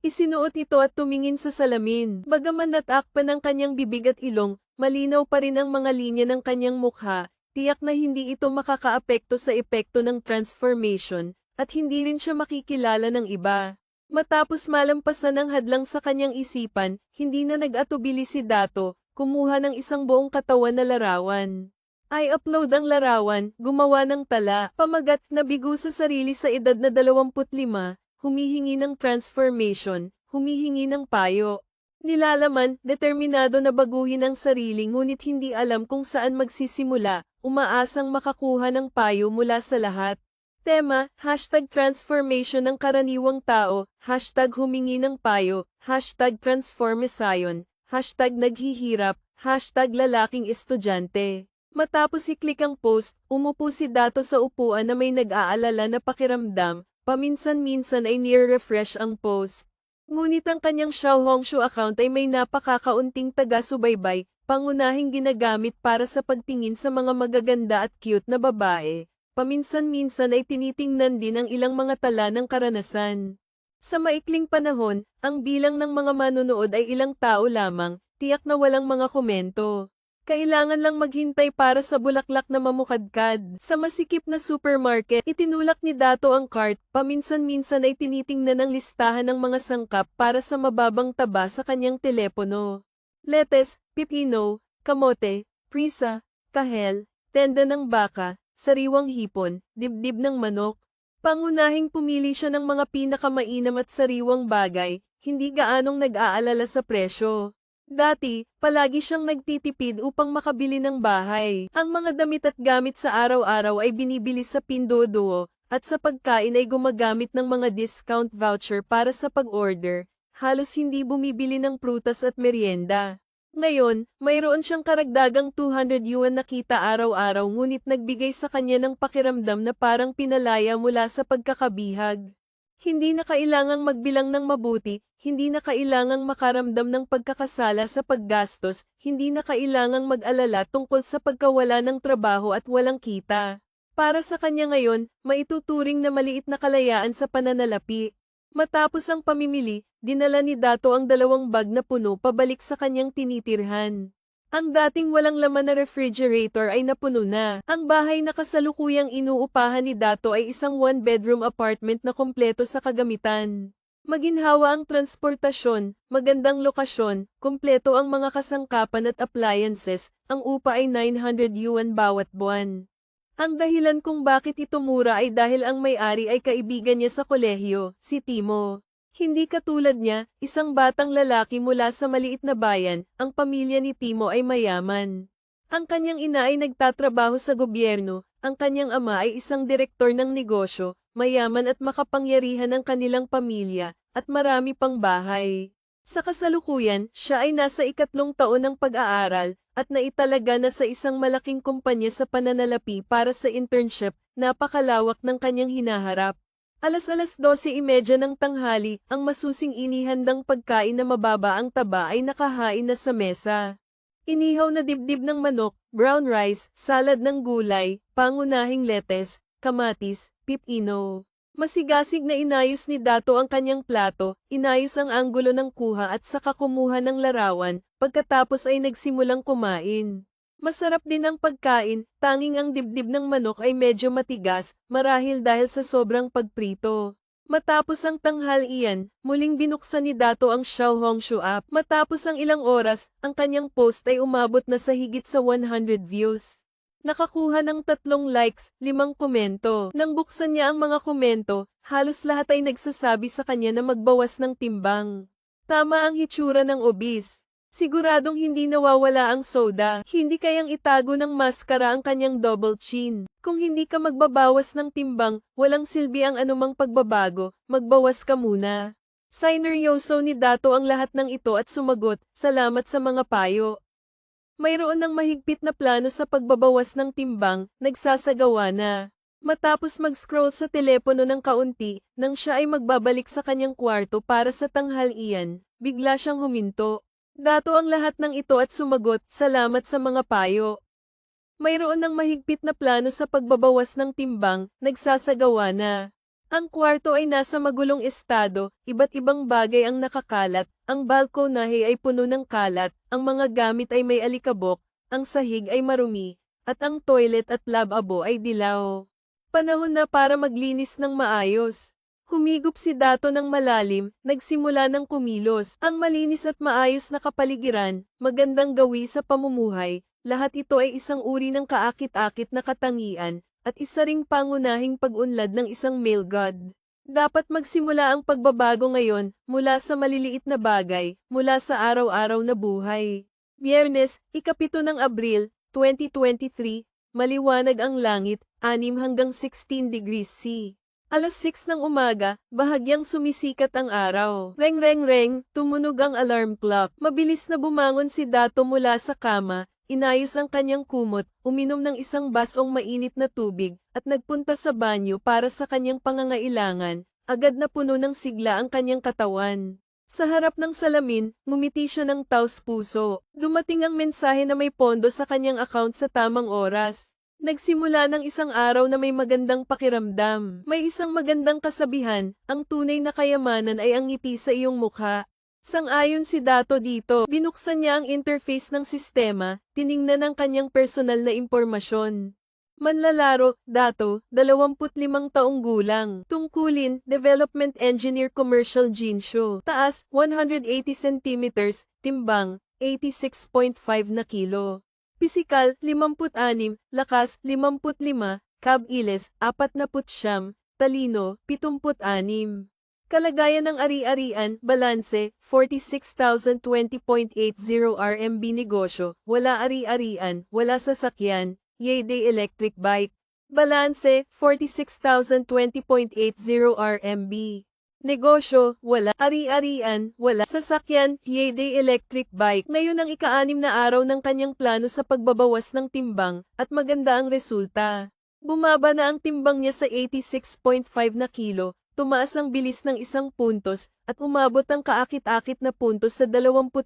Isinuot ito at tumingin sa salamin. Bagaman natakpan ng kanyang bibig at ilong, malinaw pa rin ang mga linya ng kanyang mukha, tiyak na hindi ito makakaapekto sa epekto ng transformation, at hindi rin siya makikilala ng iba. Matapos malampasan ang hadlang sa kanyang isipan, hindi na nag-atubili si Dato, kumuha ng isang buong katawan na larawan. I-upload ang larawan, gumawa ng tala, pamagat, nabigo sa sarili sa edad na 25, humihingi ng transformation, humihingi ng payo. Nilalaman, determinado na baguhin ang sarili ngunit hindi alam kung saan magsisimula, umaasang makakuha ng payo mula sa lahat. Tema, #transformation ng karaniwang tao, #humingi ng payo, #transformasayon, #naghihirap, #lalaking estudyante. Matapos i-click ang post, umupo si Dato sa upuan na may nag-aalala na pakiramdam, paminsan-minsan ay near-refresh ang post. Ngunit ang kanyang Xiaohongshu account ay may napakakaunting taga-subaybay, pangunahing ginagamit para sa pagtingin sa mga magaganda at cute na babae. Paminsan-minsan ay tinitingnan din ang ilang mga tala ng karanasan. Sa maikling panahon, ang bilang ng mga manonood ay ilang tao lamang, tiyak na walang mga komento. Kailangan lang maghintay para sa bulaklak na mamukadkad. Sa masikip na supermarket, itinulak ni Dato ang cart, paminsan-minsan ay tinitingnan ang listahan ng mga sangkap para sa mababang taba sa kanyang telepono. Letes, pipino, kamote, prisa, kahel, tenda ng baka, sariwang hipon, dibdib ng manok. Pangunahing pumili siya ng mga pinakamainam at sariwang bagay, hindi gaanong nag-aalala sa presyo. Dati, palagi siyang nagtitipid upang makabili ng bahay. Ang mga damit at gamit sa araw-araw ay binibili sa Pinduoduo, at sa pagkain ay gumagamit ng mga discount voucher para sa pag-order. Halos hindi bumibili ng prutas at merienda. Ngayon, mayroon siyang karagdagang 200 yuan na kita araw-araw ngunit nagbigay sa kanya ng pakiramdam na parang pinalaya mula sa pagkakabihag. Hindi na kailangang magbilang ng mabuti, hindi na kailangang makaramdam ng pagkakasala sa paggastos, hindi na kailangang mag-alala tungkol sa pagkawala ng trabaho at walang kita. Para sa kanya ngayon, maituturing na maliit na kalayaan sa pananalapi. Matapos ang pamimili, dinala ni Dato ang 2 bag na puno pabalik sa kanyang tinitirhan. Ang dating walang laman na refrigerator ay napuno na. Ang bahay na kasalukuyang inuupahan ni Dato ay isang 1-bedroom apartment na kompleto sa kagamitan. Maginhawa ang transportasyon, magandang lokasyon, kompleto ang mga kasangkapan at appliances, ang upa ay 900 yuan bawat buwan. Ang dahilan kung bakit ito mura ay dahil ang may-ari ay kaibigan niya sa kolehiyo, si Timo. Hindi katulad niya, isang batang lalaki mula sa maliit na bayan, ang pamilya ni Timo ay mayaman. Ang kanyang ina ay nagtatrabaho sa gobyerno, ang kanyang ama ay isang direktor ng negosyo, mayaman at makapangyarihan ang kanilang pamilya, at marami pang bahay. Sa kasalukuyan, siya ay nasa 3 taon ng pag-aaral, at naitalaga na sa isang malaking kumpanya sa pananalapi para sa internship, napakalawak ng kanyang hinaharap. Alas 12:30 ng tanghali, ang masusing inihandang pagkain na mababa ang taba ay nakahain na sa mesa. Inihaw na dibdib ng manok, brown rice, salad ng gulay, pangunahing lettuce, kamatis, pipino. Masigasig na inayos ni Dato ang kanyang plato, inayos ang anggulo ng kuha at saka kumuha ng larawan, pagkatapos ay nagsimulang kumain. Masarap din ang pagkain, tanging ang dibdib ng manok ay medyo matigas, marahil dahil sa sobrang pagprito. Matapos ang tanghalian, muling binuksan ni Dato ang Xiaohongshu app. Matapos ang ilang oras, ang kanyang post ay umabot na sa higit sa 100 views. Nakakuha ng 3 likes, 5 komento. Nang buksan niya ang mga komento, halos lahat ay nagsasabi sa kanya na magbawas ng timbang. Tama ang hitsura ng obese. Siguradong hindi nawawala ang soda. Hindi kayang itago ng maskara ang kanyang double chin. Kung hindi ka magbabawas ng timbang, walang silbi ang anumang pagbabago, magbawas ka muna. Sineryoso ni Dato ang lahat ng ito at sumagot, salamat sa mga payo. Mayroon ng mahigpit na plano sa pagbabawas ng timbang, nagsasagawa na. Matapos mag-scroll sa telepono ng kaunti, nang siya ay magbabalik sa kanyang kwarto para sa tanghalian, bigla siyang huminto. Dato ang lahat ng ito at sumagot, salamat sa mga payo. Mayroon ng mahigpit na plano sa pagbabawas ng timbang, nagsasagawa na. Ang kwarto ay nasa magulong estado, iba't ibang bagay ang nakakalat, ang balkonahe ay puno ng kalat, ang mga gamit ay may alikabok, ang sahig ay marumi, at ang toilet at lababo ay dilaw. Panahon na para maglinis ng maayos. Humigop si Dato ng malalim, nagsimula ng kumilos. Ang malinis at maayos na kapaligiran, magandang gawi sa pamumuhay, lahat ito ay isang uri ng kaakit-akit na katangian, at isa ring pangunahing pag-unlad ng isang male god. Dapat magsimula ang pagbabago ngayon, mula sa maliliit na bagay, mula sa araw-araw na buhay. Biyernes, 7 ng Abril, 2023, maliwanag ang langit, 6 hanggang 16 degrees C. Alas 6 ng umaga, bahagyang sumisikat ang araw. Reng reng reng, tumunog ang alarm clock. Mabilis na bumangon si Dato mula sa kama, inayos ang kanyang kumot, uminom ng isang basong mainit na tubig, at nagpunta sa banyo para sa kanyang pangangailangan. Agad na puno ng sigla ang kanyang katawan. Sa harap ng salamin, ngumiti siya ng taos-puso. Dumating ang mensahe na may pondo sa kanyang account sa tamang oras. Nagsimula ng isang araw na may magandang pakiramdam. May isang magandang kasabihan, ang tunay na kayamanan ay ang ngiti sa iyong mukha. Sang-ayon si Dato dito, binuksan niya ang interface ng sistema, tiningnan ang kanyang personal na impormasyon. Manlalaro, Dato, 25 taong gulang. Tungkulin, Development Engineer Commercial Jinsho. Taas, 180 cm, timbang, 86.5 na kilo. Pisikal, 56, lakas, 55, kab-iles, 49, talino, 76. Kalagayan ng ari-arian, balanse, 46,020.80 RMB negosyo, wala ari-arian, wala sasakyan, Yayday electric bike. Balanse, 46,020.80 RMB. Negosyo, wala. Ari-arian, wala. Sasakyan, Yayday electric bike. Ngayon ang ika-6 na araw ng kanyang plano sa pagbabawas ng timbang, at maganda ang resulta. Bumaba na ang timbang niya sa 86.5 na kilo, tumaas ang bilis ng 1 puntos, at umabot ang kaakit-akit na puntos sa 25.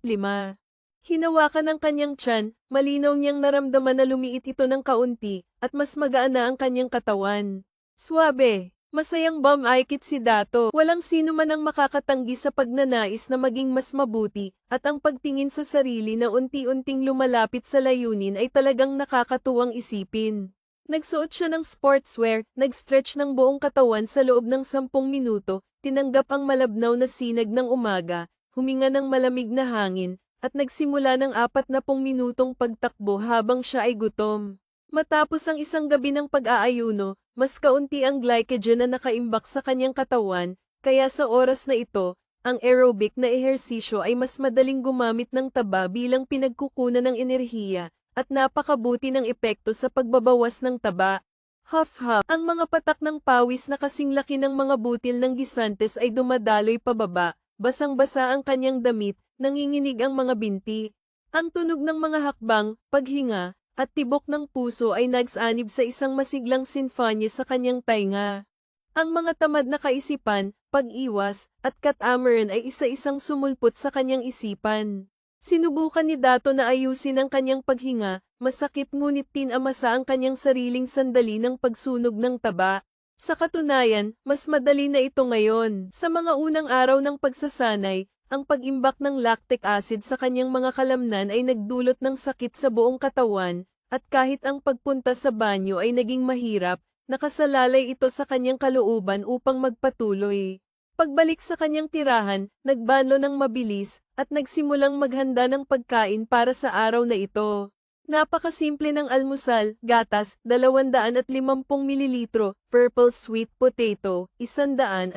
Hinawakan ang kanyang tiyan, malinaw niyang naramdaman na lumiit ito ng kaunti, at mas magaan na ang kanyang katawan. Swabe. Masayang bum-aikit si Dato. Walang sino man ang makakatanggi sa pagnanais na maging mas mabuti, at ang pagtingin sa sarili na unti-unting lumalapit sa layunin ay talagang nakakatuwang isipin. Nagsuot siya ng sportswear, nag-stretch ng buong katawan sa loob ng 10 minuto, tinanggap ang malabnaw na sinag ng umaga, huminga ng malamig na hangin, at nagsimula ng 40 minutong pagtakbo habang siya ay gutom. Matapos ang isang gabi ng pag-aayuno, mas kaunti ang glycogen na nakaimbak sa kanyang katawan, kaya sa oras na ito, ang aerobic na ehersisyo ay mas madaling gumamit ng taba bilang pinagkukunan ng enerhiya, at napakabuti ng epekto sa pagbabawas ng taba. Huff-huff, ang mga patak ng pawis na kasing laki ng mga butil ng gisantes ay dumadaloy pababa, basang-basa ang kanyang damit, nanginginig ang mga binti. Ang tunog ng mga hakbang, paghinga, at tibok ng puso ay nagsanib sa isang masiglang sinfonya sa kanyang tainga. Ang mga tamad na kaisipan, pag-iwas, at katamaran ay isa-isang sumulpot sa kanyang isipan. Sinubukan ni Dato na ayusin ang kanyang paghinga, masakit ngunit tinamasa ang kanyang sariling sandali ng pagsunog ng taba. Sa katunayan, mas madali na ito ngayon. Sa mga unang araw ng pagsasanay, ang pag-imbak ng lactic acid sa kanyang mga kalamnan ay nagdulot ng sakit sa buong katawan, at kahit ang pagpunta sa banyo ay naging mahirap, nakasalalay ito sa kanyang kalooban upang magpatuloy. Pagbalik sa kanyang tirahan, nagbanlo ng mabilis, at nagsimulang maghanda ng pagkain para sa araw na ito. Napakasimple ng almusal, gatas, 250 mililitro, purple sweet potato, 150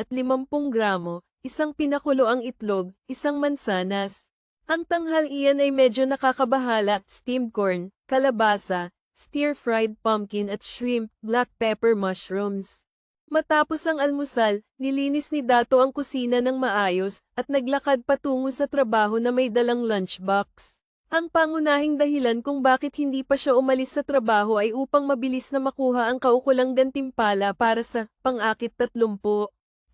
gramo, isang pinakuloang itlog, isang mansanas. Ang tanghalian ay medyo nakakabahala, steamed corn, kalabasa, stir-fried pumpkin at shrimp, black pepper mushrooms. Matapos ang almusal, nilinis ni Dato ang kusina ng maayos, at naglakad patungo sa trabaho na may dalang lunchbox. Ang pangunahing dahilan kung bakit hindi pa siya umalis sa trabaho ay upang mabilis na makuha ang kaukulang gantimpala para sa pang-akit 30.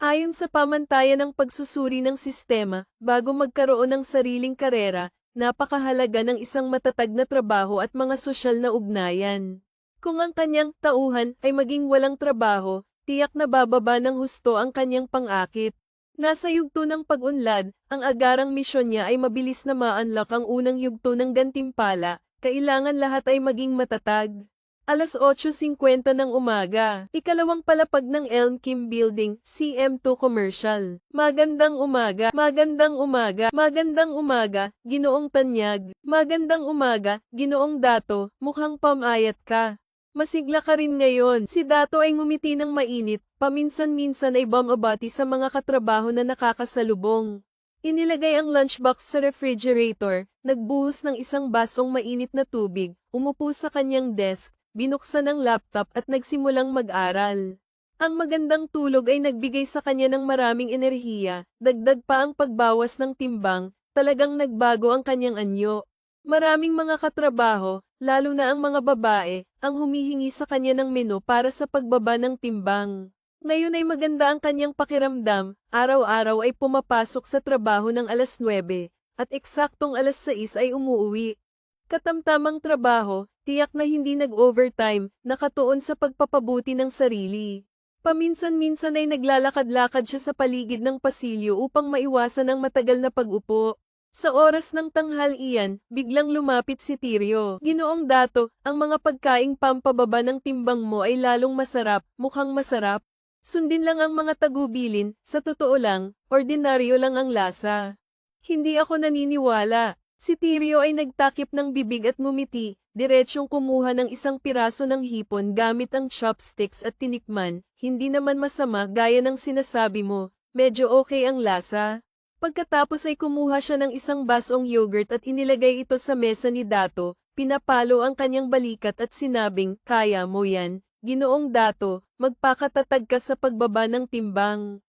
Ayon sa pamantayan ng pagsusuri ng sistema, bago magkaroon ng sariling karera, napakahalaga ng isang matatag na trabaho at mga sosyal na ugnayan. Kung ang kanyang tauhan ay maging walang trabaho, tiyak na bababa ng husto ang kanyang pang-akit. Nasa yugto ng pag-unlad, ang agarang misyon niya ay mabilis na ma-unlock ang unang yugto ng gantimpala, kailangan lahat ay maging matatag. 8:50 ng umaga, ikalawang palapag ng Elm Kim Building, CM2 Commercial. Magandang umaga, magandang umaga, magandang umaga, Ginoong Tanyag. Magandang umaga, Ginoong Dato, mukhang pamayat ka. Masigla ka rin ngayon. Si Dato ay ngumiti ng mainit, paminsan-minsan ay bumabati sa mga katrabaho na nakakasalubong. Inilagay ang lunchbox sa refrigerator, nagbuhos ng isang basong mainit na tubig, umupo sa kanyang desk, binuksan ang laptop at nagsimulang mag-aral. Ang magandang tulog ay nagbigay sa kanya ng maraming enerhiya, dagdag pa ang pagbawas ng timbang, talagang nagbago ang kanyang anyo. Maraming mga katrabaho, lalo na ang mga babae, ang humihingi sa kanya ng menu para sa pagbaba ng timbang. Ngayon ay maganda ang kanyang pakiramdam, araw-araw ay pumapasok sa trabaho ng 9:00, at eksaktong 6:00 ay umuuwi. Katamtamang trabaho, tiyak na hindi nag-overtime, nakatuon sa pagpapabuti ng sarili. Paminsan-minsan ay naglalakad-lakad siya sa paligid ng pasilyo upang maiwasan ang matagal na pag-upo. Sa oras ng tanghalian, biglang lumapit si Tirio. Ginoong Dato, ang mga pagkaing pampababa ng timbang mo ay lalong masarap, mukhang masarap. Sundin lang ang mga tagubilin, sa totoo lang, ordinaryo lang ang lasa. Hindi ako naniniwala. Si Tirio ay nagtakip ng bibig at ngumiti, diretsyong kumuha ng isang piraso ng hipon gamit ang chopsticks at tinikman, hindi naman masama gaya ng sinasabi mo, medyo okay ang lasa. Pagkatapos ay kumuha siya ng isang basong yogurt at inilagay ito sa mesa ni Dato, pinapalo ang kanyang balikat at sinabing, kaya mo yan, Ginoong Dato, magpakatatag ka sa pagbaba ng timbang.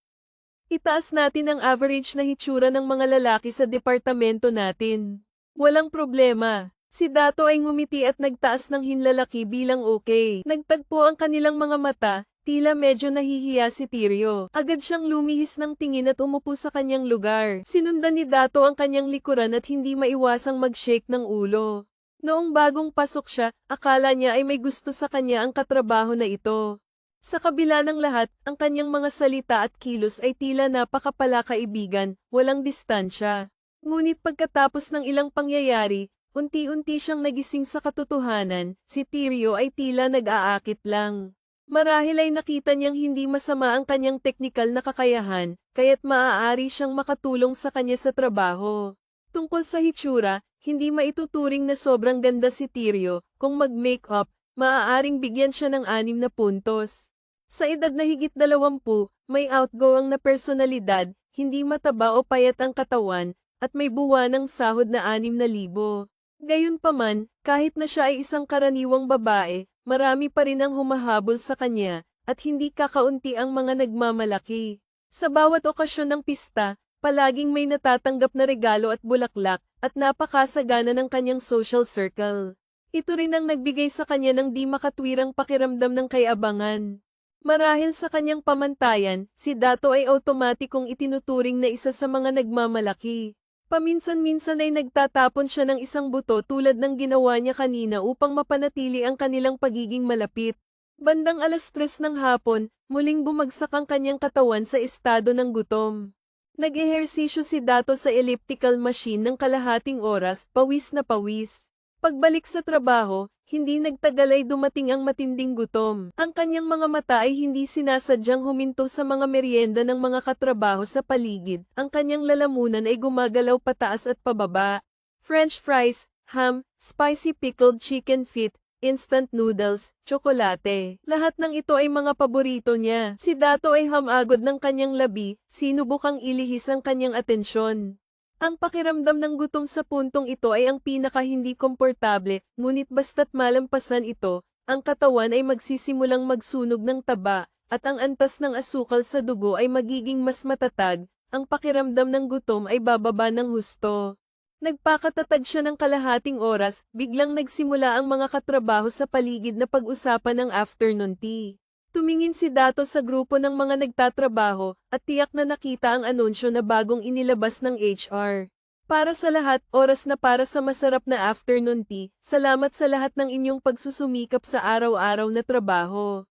Itaas natin ang average na hitsura ng mga lalaki sa departamento natin. Walang problema. Si Dato ay ngumiti at nagtaas ng hinlalaki bilang okay. Nagtagpo ang kanilang mga mata. Tila medyo nahihiya si Tirio. Agad siyang lumihis ng tingin at umupo sa kanyang lugar. Sinundan ni Dato ang kanyang likuran at hindi maiwasang mag-shake ng ulo. Noong bagong pasok siya, akala niya ay may gusto sa kanya ang katrabaho na ito. Sa kabila ng lahat, ang kanyang mga salita at kilos ay tila napakapalakaibigan, walang distansya. Ngunit pagkatapos ng ilang pangyayari, unti-unti siyang nagising sa katotohanan, si Tirio ay tila nag-aakit lang. Marahil ay nakita niyang hindi masama ang kanyang teknikal na kakayahan, kaya't maaari siyang makatulong sa kanya sa trabaho. Tungkol sa hitsura, hindi maituturing na sobrang ganda si Tirio, kung mag-makeup, maaaring bigyan siya ng 6 na puntos. Sa edad na higit 20, may outgoing na personalidad, hindi mataba o payat ang katawan, at may buwanang sahod na 6,000. Gayunpaman, kahit na siya ay isang karaniwang babae, marami pa rin ang humahabol sa kanya, at hindi kakaunti ang mga nagmamalaki. Sa bawat okasyon ng pista, palaging may natatanggap na regalo at bulaklak, at napakasagana ng kanyang social circle. Ito rin ang nagbigay sa kanya ng di makatwirang pakiramdam ng kayabangan. Marahil sa kanyang pamantayan, si Dato ay automatikong itinuturing na isa sa mga nagmamalaki. Paminsan-minsan ay nagtatapon siya ng isang buto tulad ng ginawa niya kanina upang mapanatili ang kanilang pagiging malapit. Bandang 3:00 ng hapon, muling bumagsak ang kanyang katawan sa estado ng gutom. Nag-ehersisyo si Dato sa elliptical machine ng kalahating oras, pawis na pawis. Pagbalik sa trabaho, hindi nagtagal ay dumating ang matinding gutom. Ang kanyang mga mata ay hindi sinasadyang huminto sa mga merienda ng mga katrabaho sa paligid. Ang kanyang lalamunan ay gumagalaw pataas at pababa. French fries, ham, spicy pickled chicken feet, instant noodles, tsokolate. Lahat ng ito ay mga paborito niya. Si Dato ay hamagod ng kanyang labi, sinubukang ilihis ang kanyang atensyon. Ang pakiramdam ng gutom sa puntong ito ay ang pinaka hindi komportable, ngunit basta't malampasan ito, ang katawan ay magsisimulang magsunog ng taba, at ang antas ng asukal sa dugo ay magiging mas matatag, ang pakiramdam ng gutom ay bababa ng husto. Nagpakatatag siya ng kalahating oras, biglang nagsimula ang mga katrabaho sa paligid na pag-usapan ng afternoon tea. Tumingin si Dato sa grupo ng mga nagtatrabaho, at tiyak na nakita ang anunsyo na bagong inilabas ng HR. Para sa lahat, oras na para sa masarap na afternoon tea, salamat sa lahat ng inyong pagsusumikap sa araw-araw na trabaho.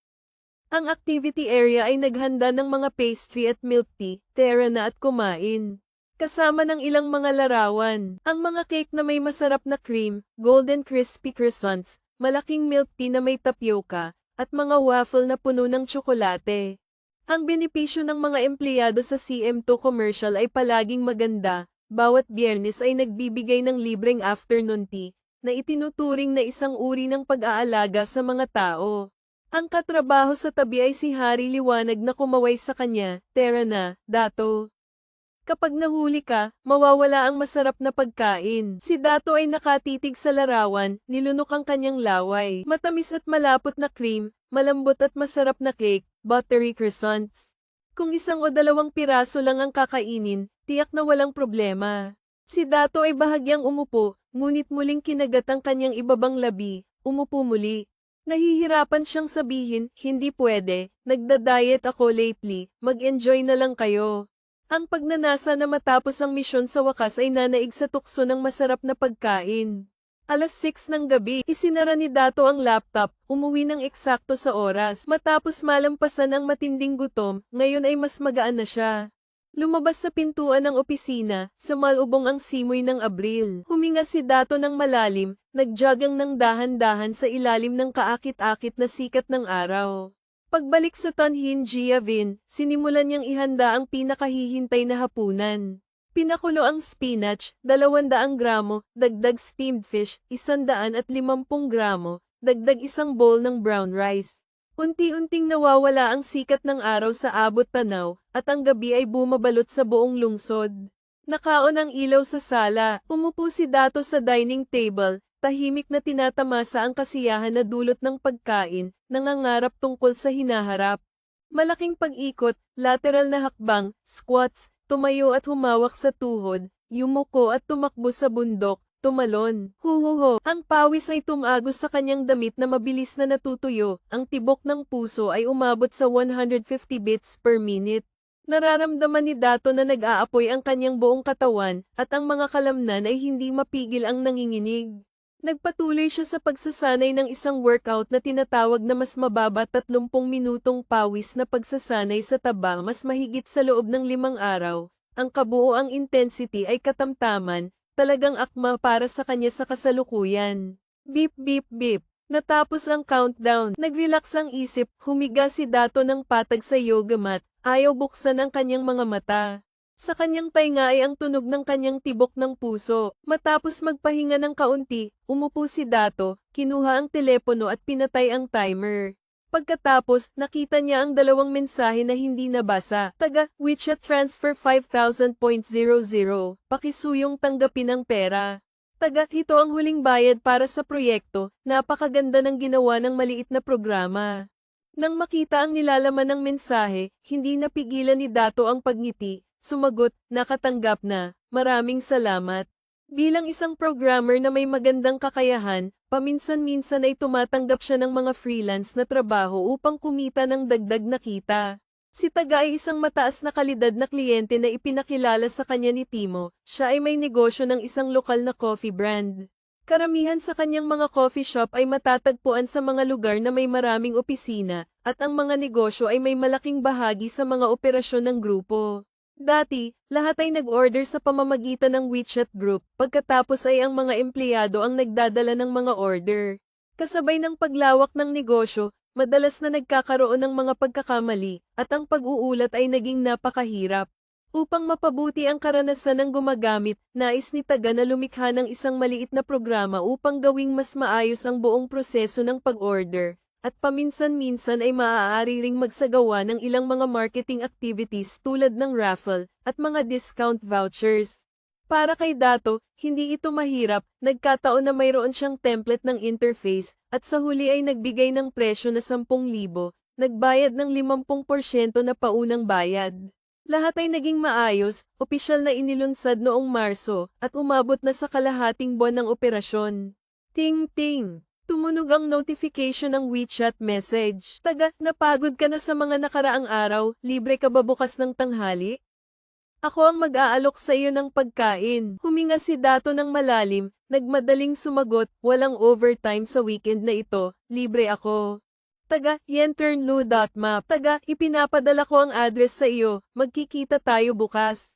Ang activity area ay naghanda ng mga pastry at milk tea, tara na at kumain. Kasama ng ilang mga larawan, ang mga cake na may masarap na cream, golden crispy croissants, malaking milk tea na may tapioca, at mga waffle na puno ng tsokolate. Ang benepisyo ng mga empleyado sa CM2 Commercial ay palaging maganda, bawat Biyernes ay nagbibigay ng libreng afternoon tea, na itinuturing na isang uri ng pag-aalaga sa mga tao. Ang katrabaho sa tabi ay si Hari liwanag na kumaway sa kanya, tara na, Dato. Kapag nahuli ka, mawawala ang masarap na pagkain. Si Dato ay nakatitig sa larawan, nilunok ang kanyang laway. Matamis at malapot na cream, malambot at masarap na cake, buttery croissants. Kung 1 o 2 piraso lang ang kakainin, tiyak na walang problema. Si Dato ay bahagyang umupo, ngunit muling kinagat ang kanyang ibabang labi, umupo muli. Nahihirapan siyang sabihin, hindi pwede, nagda-diet ako lately, mag-enjoy na lang kayo. Ang pagnanasa na matapos ang misyon sa wakas ay nanaig sa tukso ng masarap na pagkain. 6:00 ng gabi, isinara ni Dato ang laptop, umuwi ng eksakto sa oras. Matapos malampasan ang matinding gutom, ngayon ay mas magaan na siya. Lumabas sa pintuan ng opisina, sumalubong ang simoy ng abril. Huminga si Dato ng malalim, nagjogging ng dahan-dahan sa ilalim ng kaakit-akit na sikat ng araw. Pagbalik sa Tonhin Giavin, sinimulan niyang ihanda ang pinakahihintay na hapunan. Pinakulo ang spinach, 200 gramo, dagdag steamed fish, 150 gramo, dagdag 1 bowl ng brown rice. Unti-unting nawawala ang sikat ng araw sa abot tanaw, at ang gabi ay bumabalot sa buong lungsod. Nakaon ang ilaw sa sala, umupo si Dato sa dining table, tahimik na tinatamasa ang kasiyahan na dulot ng pagkain, nangangarap tungkol sa hinaharap. Malaking pag-ikot, lateral na hakbang, squats, tumayo at humawak sa tuhod, yumuko at tumakbo sa bundok, tumalon. Huhuho, ang pawis ay tumagos sa kanyang damit na mabilis na natutuyo, ang tibok ng puso ay umabot sa 150 beats per minute. Nararamdaman ni Dato na nag-aapoy ang kanyang buong katawan, at ang mga kalamnan ay hindi mapigil ang nanginginig. Nagpatuloy siya sa pagsasanay ng isang workout na tinatawag na mas mababa 30 minutong pawis na pagsasanay sa taba mas mahigit sa loob ng 5 araw. Ang kabuoang intensity ay katamtaman, talagang akma para sa kanya sa kasalukuyan. Beep beep beep. Natapos ang countdown, nagrelax ang isip, humiga si Dato ng patag sa yoga mat, ayaw buksan ang kanyang mga mata. Sa kanyang tainga ay ang tunog ng kanyang tibok ng puso. Matapos magpahinga ng kaunti, umupo si Dato, kinuha ang telepono at pinatay ang timer. Pagkatapos, nakita niya ang 2 mensahe na hindi nabasa. Taga, WeChat transfer 5,000.00, pakisuyong tanggapin ang pera. Taga, ito ang huling bayad para sa proyekto, napakaganda ng ginawa ng maliit na programa. Nang makita ang nilalaman ng mensahe, hindi napigilan ni Dato ang pagngiti. Sumagot, nakatanggap na, maraming salamat. Bilang isang programmer na may magandang kakayahan, paminsan-minsan ay tumatanggap siya ng mga freelance na trabaho upang kumita ng dagdag na kita. Si Taga ay isang mataas na kalidad na kliyente na ipinakilala sa kanya ni Timo. Siya ay may negosyo ng isang lokal na coffee brand. Karamihan sa kanyang mga coffee shop ay matatagpuan sa mga lugar na may maraming opisina, at ang mga negosyo ay may malaking bahagi sa mga operasyon ng grupo. Dati, lahat ay nag-order sa pamamagitan ng WeChat group, pagkatapos ay ang mga empleyado ang nagdadala ng mga order. Kasabay ng paglawak ng negosyo, madalas na nagkakaroon ng mga pagkakamali, at ang pag-uulat ay naging napakahirap. Upang mapabuti ang karanasan ng gumagamit, nais ni Taga na lumikha ng isang maliit na programa upang gawing mas maayos ang buong proseso ng pag-order, at paminsan-minsan ay maaari ring magsagawa ng ilang mga marketing activities tulad ng raffle at mga discount vouchers. Para kay Dato, hindi ito mahirap, nagkataon na mayroon siyang template ng interface, at sa huli ay nagbigay ng presyo na 10,000, nagbayad ng 50% na paunang bayad. Lahat ay naging maayos, opisyal na inilunsad noong Marso, at umabot na sa kalahating buwan ng operasyon. Ting-ting! Tumunog ang notification ng WeChat message. Taga, napagod ka na sa mga nakaraang araw, libre ka ba bukas ng tanghali? Ako ang mag-aalok sa iyo ng pagkain. Huminga si Dato ng malalim, nagmadaling sumagot, walang overtime sa weekend na ito, libre ako. Taga, yenternlu.map. Taga, ipinapadala ko ang address sa iyo, magkikita tayo bukas.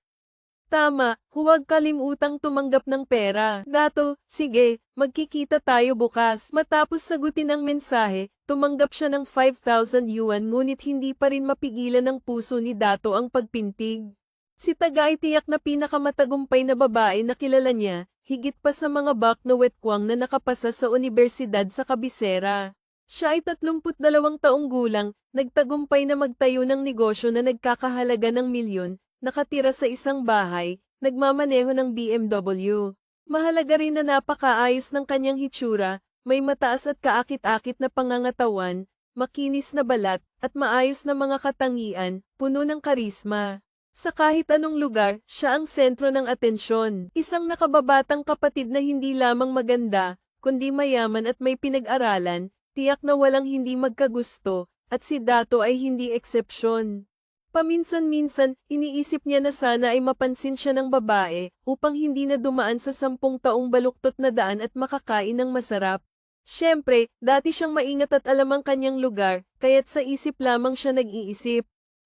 Tama, huwag kalimutang tumanggap ng pera. Dato, sige, magkikita tayo bukas. Matapos sagutin ang mensahe, tumanggap siya ng 5,000 yuan ngunit hindi pa rin mapigilan ng puso ni Dato ang pagpintig. Si Taga ay tiyak na pinakamatagumpay na babae na kilala niya, higit pa sa mga baknawetkwang na nakapasa sa universidad sa kabisera. Siya ay 32 taong gulang, nagtagumpay na magtayo ng negosyo na nagkakahalaga ng milyon, nakatira sa isang bahay, nagmamaneho ng BMW. Mahalaga rin na napakaayos ng kanyang hitsura, may mataas at kaakit-akit na pangangatawan, makinis na balat, at maayos na mga katangian, puno ng karisma. Sa kahit anong lugar, siya ang sentro ng atensyon. Isang nakababatang kapatid na hindi lamang maganda, kundi mayaman at may pinag-aralan, tiyak na walang hindi magkagusto, at si Dato ay hindi eksepsyon. Paminsan-minsan, iniisip niya na sana ay mapansin siya ng babae, upang hindi na dumaan sa 10 taong baluktot na daan at makakain ng masarap. Siyempre, dati siyang maingat at alam ang kanyang lugar, kaya't sa isip lamang siya nag-iisip.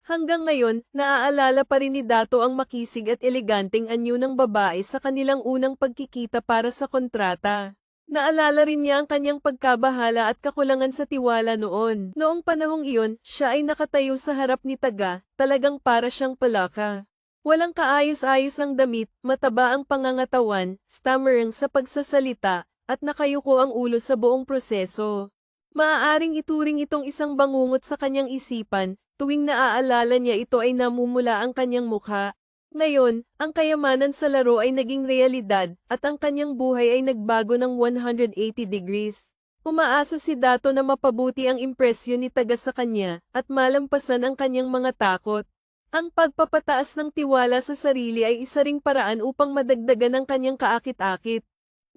Hanggang ngayon, naaalala pa rin ni Dato ang makisig at eleganteng anyo ng babae sa kanilang unang pagkikita para sa kontrata. Naalala rin niya ang kanyang pagkabahala at kakulangan sa tiwala noon. Noong panahong iyon, siya ay nakatayo sa harap ni Taga, talagang para siyang palaka. Walang kaayos-ayos ang damit, mataba ang pangangatawan, stammering sa pagsasalita, at nakayuko ang ulo sa buong proseso. Maaaring ituring itong isang bangungot sa kanyang isipan, tuwing naaalala niya ito ay namumula ang kanyang mukha. Ngayon, ang kayamanan sa laro ay naging realidad, at ang kanyang buhay ay nagbago ng 180 degrees. Umaasa si Dato na mapabuti ang impresyon ni Taga sa kanya, at malampasan ang kanyang mga takot. Ang pagpapataas ng tiwala sa sarili ay isa ring paraan upang madagdagan ang kanyang kaakit-akit.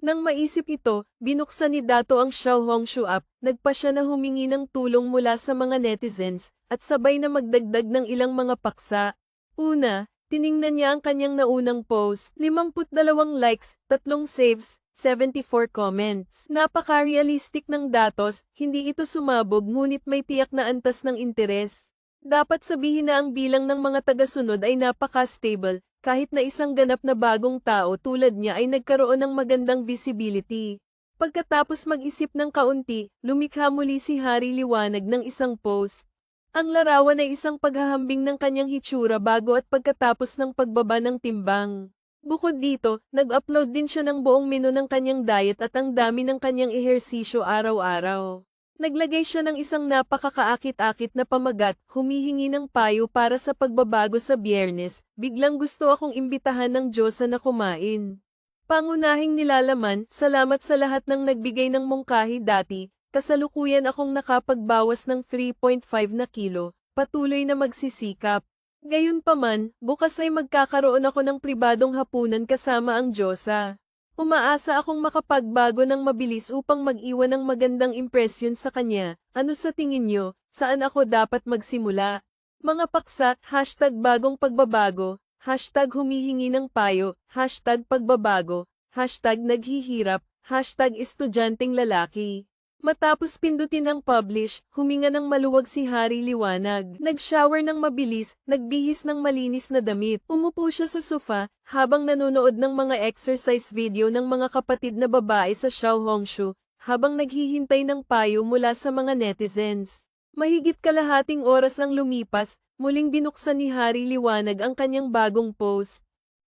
Nang maisip ito, binuksan ni Dato ang Xiaohongshu app, nagpa siya na humingi ng tulong mula sa mga netizens, at sabay na magdagdag ng ilang mga paksa. Una, tiningnan niya ang kanyang naunang post, 52 likes, 3 saves, 74 comments. Napaka-realistic ng datos, hindi ito sumabog ngunit may tiyak na antas ng interes. Dapat sabihin na ang bilang ng mga tagasunod ay napaka-stable, kahit na isang ganap na bagong tao tulad niya ay nagkaroon ng magandang visibility. Pagkatapos mag-isip ng kaunti, lumikha muli si Hari Liwanag ng isang post. Ang larawan ay isang paghahambing ng kanyang hitsura bago at pagkatapos ng pagbaba ng timbang. Bukod dito, nag-upload din siya ng buong menu ng kanyang diet at ang dami ng kanyang ehersisyo araw-araw. Naglagay siya ng isang napakakaakit-akit na pamagat, humihingi ng payo para sa pagbabago sa Biyernes, biglang gusto akong imbitahan ng Diyosa na kumain. Pangunahing nilalaman, salamat sa lahat ng nagbigay ng mungkahi dati, kasalukuyan akong nakapagbawas ng 3.5 na kilo, patuloy na magsisikap. Gayunpaman, bukas ay magkakaroon ako ng pribadong hapunan kasama ang Diyosa. Umaasa akong makapagbago ng mabilis upang mag-iwan ng magandang impresyon sa kanya. Ano sa tingin niyo, saan ako dapat magsimula? Mga paksa, hashtag bagong pagbabago, hashtag humihingi ng payo, hashtag pagbabago, hashtag naghihirap, hashtag estudyanteng lalaki. Matapos pindutin ang publish, huminga ng maluwag si Hari Liwanag. Nag-shower ng mabilis, nagbihis ng malinis na damit. Umupo siya sa sofa, habang nanonood ng mga exercise video ng mga kapatid na babae sa Xiaohongshu, habang naghihintay ng payo mula sa mga netizens. Mahigit kalahating oras ang lumipas, muling binuksan ni Hari Liwanag ang kanyang bagong post.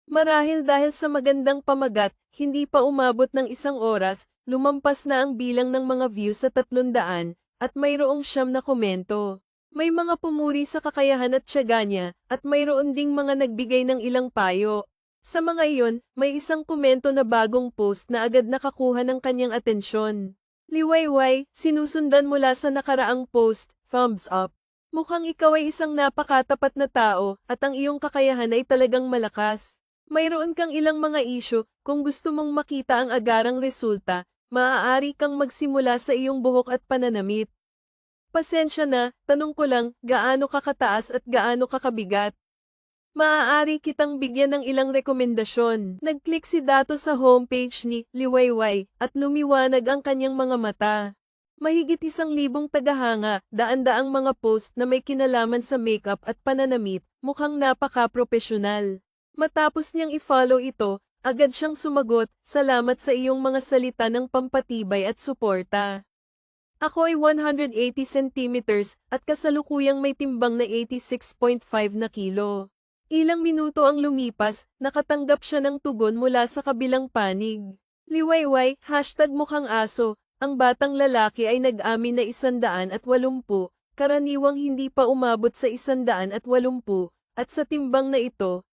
Marahil dahil sa magandang pamagat, hindi pa umabot ng 1 oras, lumampas na ang bilang ng mga views sa 300, at mayroong 9 na komento. May mga pumuri sa kakayahan at tiyaga niya, at mayroon ding mga nagbigay ng ilang payo. Sa mga iyon, may isang komento na bagong post na agad nakakuha ng kanyang atensyon. Liwayway, sinusundan mula sa nakaraang post, thumbs up. Mukhang ikaw ay isang napakatapat na tao, at ang iyong kakayahan ay talagang malakas. Mayroon kang ilang mga isyu, kung gusto mong makita ang agarang resulta, maaari kang magsimula sa iyong buhok at pananamit. Pasensya na, tanong ko lang, gaano ka kataas at gaano ka kabigat? Maaari kitang bigyan ng ilang rekomendasyon. Nag-click si Dato sa homepage ni Liwayway, at lumiwanag ang kanyang mga mata. Mahigit 1,000 tagahanga, daan-daang mga post na may kinalaman sa makeup at pananamit, mukhang napaka-propesyonal. Matapos niyang i-follow ito, agad siyang sumagot, salamat sa iyong mga salita ng pampatibay at suporta. Ako ay 180 centimeters at kasalukuyang may timbang na 86.5 na kilo. Ilang minuto ang lumipas, nakatanggap siya ng tugon mula sa kabilang panig. Liwayway, hashtag mukhang aso, ang batang lalaki ay nag-amin na 180, karaniwang hindi pa umabot sa 180, at sa timbang na ito,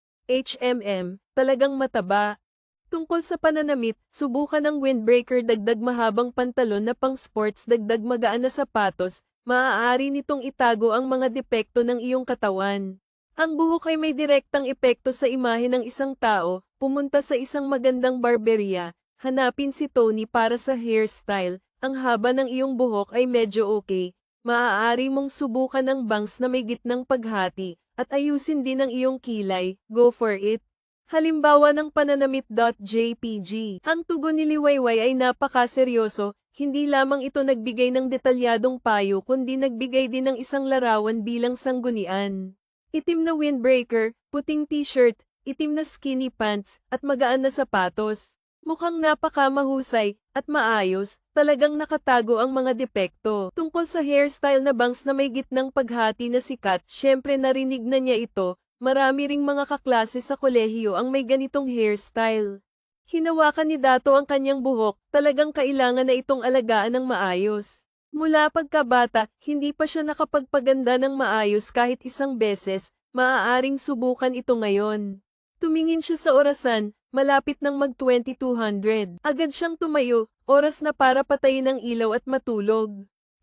talagang mataba. Tungkol sa pananamit, subukan ng windbreaker dagdag mahabang pantalon na pang sports dagdag magaan na sapatos, maaari nitong itago ang mga depekto ng iyong katawan. Ang buhok ay may direktang epekto sa imahe ng isang tao, pumunta sa isang magandang barberia, hanapin si Tony para sa hairstyle, ang haba ng iyong buhok ay medyo okay, maaari mong subukan ang bangs na may gitnang paghati, at ayusin din ang iyong kilay, go for it. Halimbawa ng pananamit.jpg. Ang tugon ni Liwayway ay napakaseryoso, hindi lamang ito nagbigay ng detalyadong payo kundi nagbigay din ng isang larawan bilang sanggunian. Itim na windbreaker, puting t-shirt, itim na skinny pants, at magaan na sapatos. Mukhang napakamahusay, at maayos, talagang nakatago ang mga depekto. Tungkol sa hairstyle na bangs na may gitnang paghati na sikat, syempre narinig na niya ito, marami ring mga kaklase sa kolehiyo ang may ganitong hairstyle. Hinawakan ni Dato ang kanyang buhok, talagang kailangan na itong alagaan ng maayos. Mula pagkabata, hindi pa siya nakapagpaganda ng maayos kahit 1 beses, maaaring subukan ito ngayon. Tumingin siya sa orasan, malapit ng mag-2200. Agad siyang tumayo, oras na para patayin ang ilaw at matulog.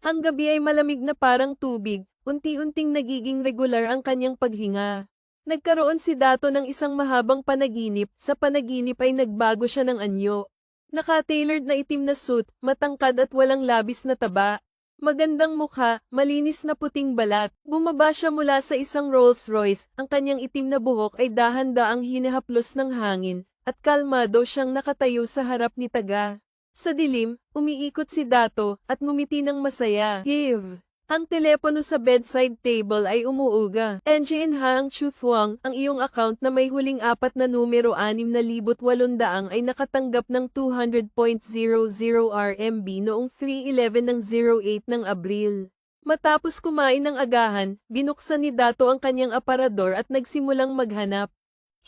Ang gabi ay malamig na parang tubig, unti-unting nagiging regular ang kanyang paghinga. Nagkaroon si Dato ng isang mahabang panaginip, sa panaginip ay nagbago siya ng anyo. Naka-tailored na itim na suit, matangkad at walang labis na taba. Magandang mukha, malinis na puting balat. Bumaba siya mula sa isang Rolls Royce, ang kanyang itim na buhok ay dahan-daang hinahaplos ng hangin, at kalmado siyang nakatayo sa harap ni Taga. Sa dilim, umiikot si Dato, at ngumiti ng masaya. Give. Ang telepono sa bedside table ay umuuga. NGN Hang Chuthwang, ang iyong account na may huling 4 na numero 6,800 ay nakatanggap ng 200.00 RMB noong 3:11 ng 08 ng Abril. Matapos kumain ng agahan, binuksan ni Dato ang kanyang aparador at nagsimulang maghanap.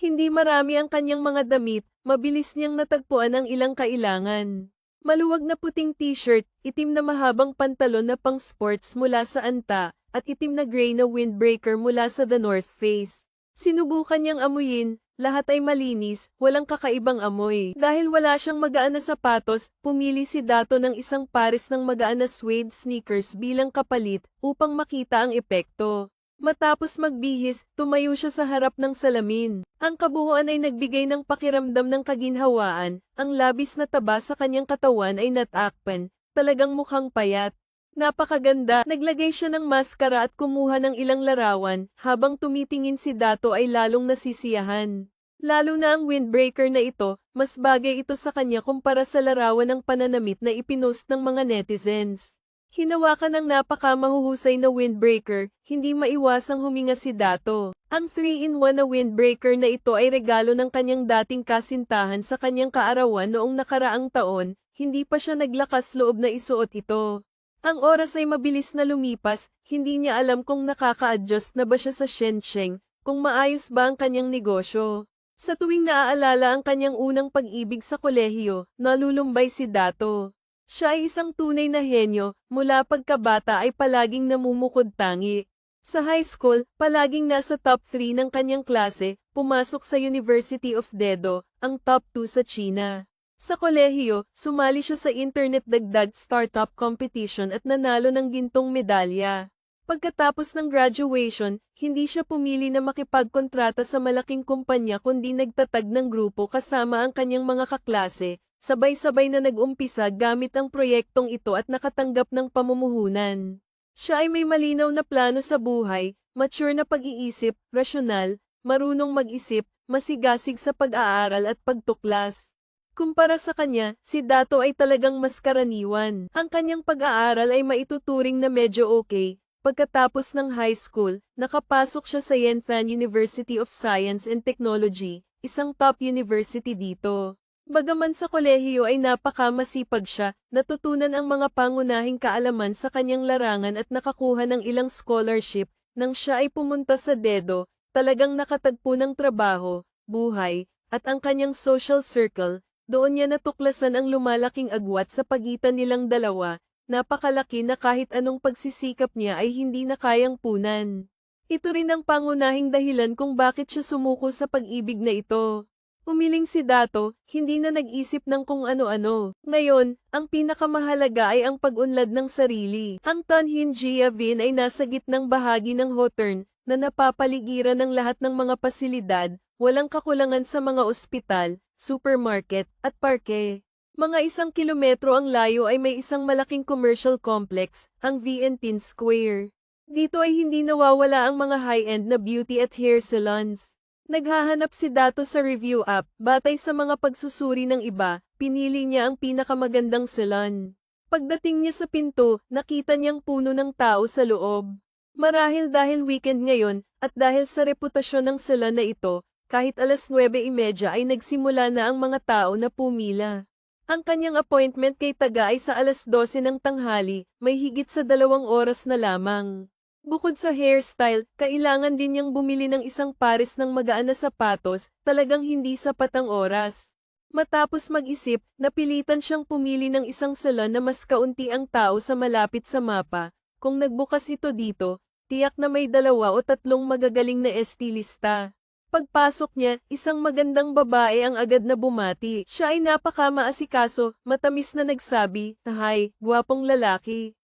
Hindi marami ang kanyang mga damit, mabilis niyang natagpuan ang ilang kailangan. Maluwag na puting t-shirt, itim na mahabang pantalon na pang sports mula sa Anta, at itim na gray na windbreaker mula sa The North Face. Sinubukan niyang amuyin, lahat ay malinis, walang kakaibang amoy. Dahil wala siyang magaan na sapatos, pumili si Dato ng isang pares ng magaan na suede sneakers bilang kapalit, upang makita ang epekto. Matapos magbihis, tumayo siya sa harap ng salamin. Ang kabuuan ay nagbigay ng pakiramdam ng kaginhawaan, ang labis na taba sa kanyang katawan ay natakpan, talagang mukhang payat. Napakaganda, naglagay siya ng maskara at kumuha ng ilang larawan, habang tumitingin si Dato ay lalong nasisiyahan. Lalo na ang windbreaker na ito, mas bagay ito sa kanya kumpara sa larawan ng pananamit na ipinost ng mga netizens. Hinawakan ng napaka-mahuhusay na windbreaker, hindi maiwasang huminga si Dato. Ang 3-in-1 na windbreaker na ito ay regalo ng kanyang dating kasintahan sa kanyang kaarawan noong nakaraang taon, hindi pa siya naglakas loob na isuot ito. Ang oras ay mabilis na lumipas, hindi niya alam kung nakaka-adjust na ba siya sa Shenzhen, kung maayos ba ang kanyang negosyo. Sa tuwing naaalala ang kanyang unang pag-ibig sa kolehiyo, nalulumbay si Dato. Siya ay isang tunay na henyo, mula pagkabata ay palaging namumukod-tangi. Sa high school, palaging nasa top 3 ng kanyang klase, pumasok sa University of Dedo, ang top 2 sa China. Sa kolehiyo, sumali siya sa Internet Dagdag Startup Competition at nanalo ng gintong medalya. Pagkatapos ng graduation, hindi siya pumili na makipagkontrata sa malaking kumpanya kundi nagtatag ng grupo kasama ang kanyang mga kaklase, sabay-sabay na nag-umpisa gamit ang proyektong ito at nakatanggap ng pamumuhunan. Siya ay may malinaw na plano sa buhay, mature na pag-iisip, rasyonal, marunong mag-isip, masigasig sa pag-aaral at pagtuklas. Kumpara sa kanya, si Dato ay talagang mas karaniwan. Ang kanyang pag-aaral ay maituturing na medyo okay. Pagkatapos ng high school, nakapasok siya sa Yanfan University of Science and Technology, isang top university dito. Bagaman sa kolehiyo ay napakamasipag siya, natutunan ang mga pangunahing kaalaman sa kanyang larangan at nakakuha ng ilang scholarship, nang siya ay pumunta sa Dedo, talagang nakatagpo ng trabaho, buhay, at ang kanyang social circle, doon niya natuklasan ang lumalaking agwat sa pagitan nilang dalawa, napakalaki na kahit anong pagsisikap niya ay hindi na kayang punan. Ito rin ang pangunahing dahilan kung bakit siya sumuko sa pag-ibig na ito. Umiling si Dato, hindi na nag-isip ng kung ano-ano. Ngayon, ang pinakamahalaga ay ang pag-unlad ng sarili. Ang Tonhin Jiavin ay nasa gitnang bahagi ng Hotern, na napapaligiran ng lahat ng mga pasilidad, walang kakulangan sa mga ospital, supermarket, at parke. Mga 1 kilometro ang layo ay may isang malaking commercial complex, ang Vientin Square. Dito ay hindi nawawala ang mga high-end na beauty at hair salons. Naghahanap si Dato sa review app, batay sa mga pagsusuri ng iba, pinili niya ang pinakamagandang salon. Pagdating niya sa pinto, nakita niyang puno ng tao sa loob. Marahil dahil weekend ngayon, at dahil sa reputasyon ng salon na ito, kahit alas 9:30 ay nagsimula na ang mga tao na pumila. Ang kanyang appointment kay Taga ay sa alas 12 ng tanghali, may higit sa 2 oras na lamang. Bukod sa hairstyle, kailangan din niyang bumili ng isang pares ng magaan na sapatos, talagang hindi sapat ang oras. Matapos mag-isip, napilitan siyang pumili ng isang salon na mas kaunti ang tao sa malapit sa mapa. Kung nagbukas ito dito, tiyak na may 2 o 3 magagaling na estilista. Pagpasok niya, isang magandang babae ang agad na bumati. Siya ay napaka-maasikaso, matamis na nagsabi, "Hi, gwapong lalaki.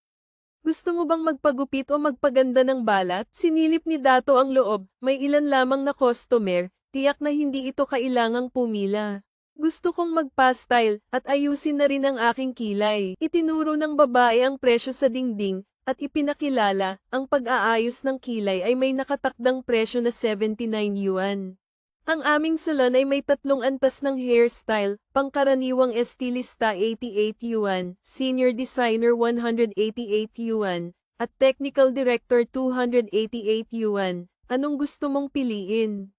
Gusto mo bang magpagupit o magpaganda ng balat?" Sinilip ni Dato ang loob, may ilan lamang na customer, tiyak na hindi ito kailangang pumila. "Gusto kong magpa-style, at ayusin na rin ang aking kilay." Itinuro ng babae ang presyo sa dingding, at ipinakilala, ang pag-aayos ng kilay ay may nakatakdang presyo na 79 yuan. Ang aming salon ay may 3 antas ng hairstyle, pangkaraniwang estilista 88 yuan, senior designer 188 yuan, at technical director 288 yuan. Anong gusto mong piliin?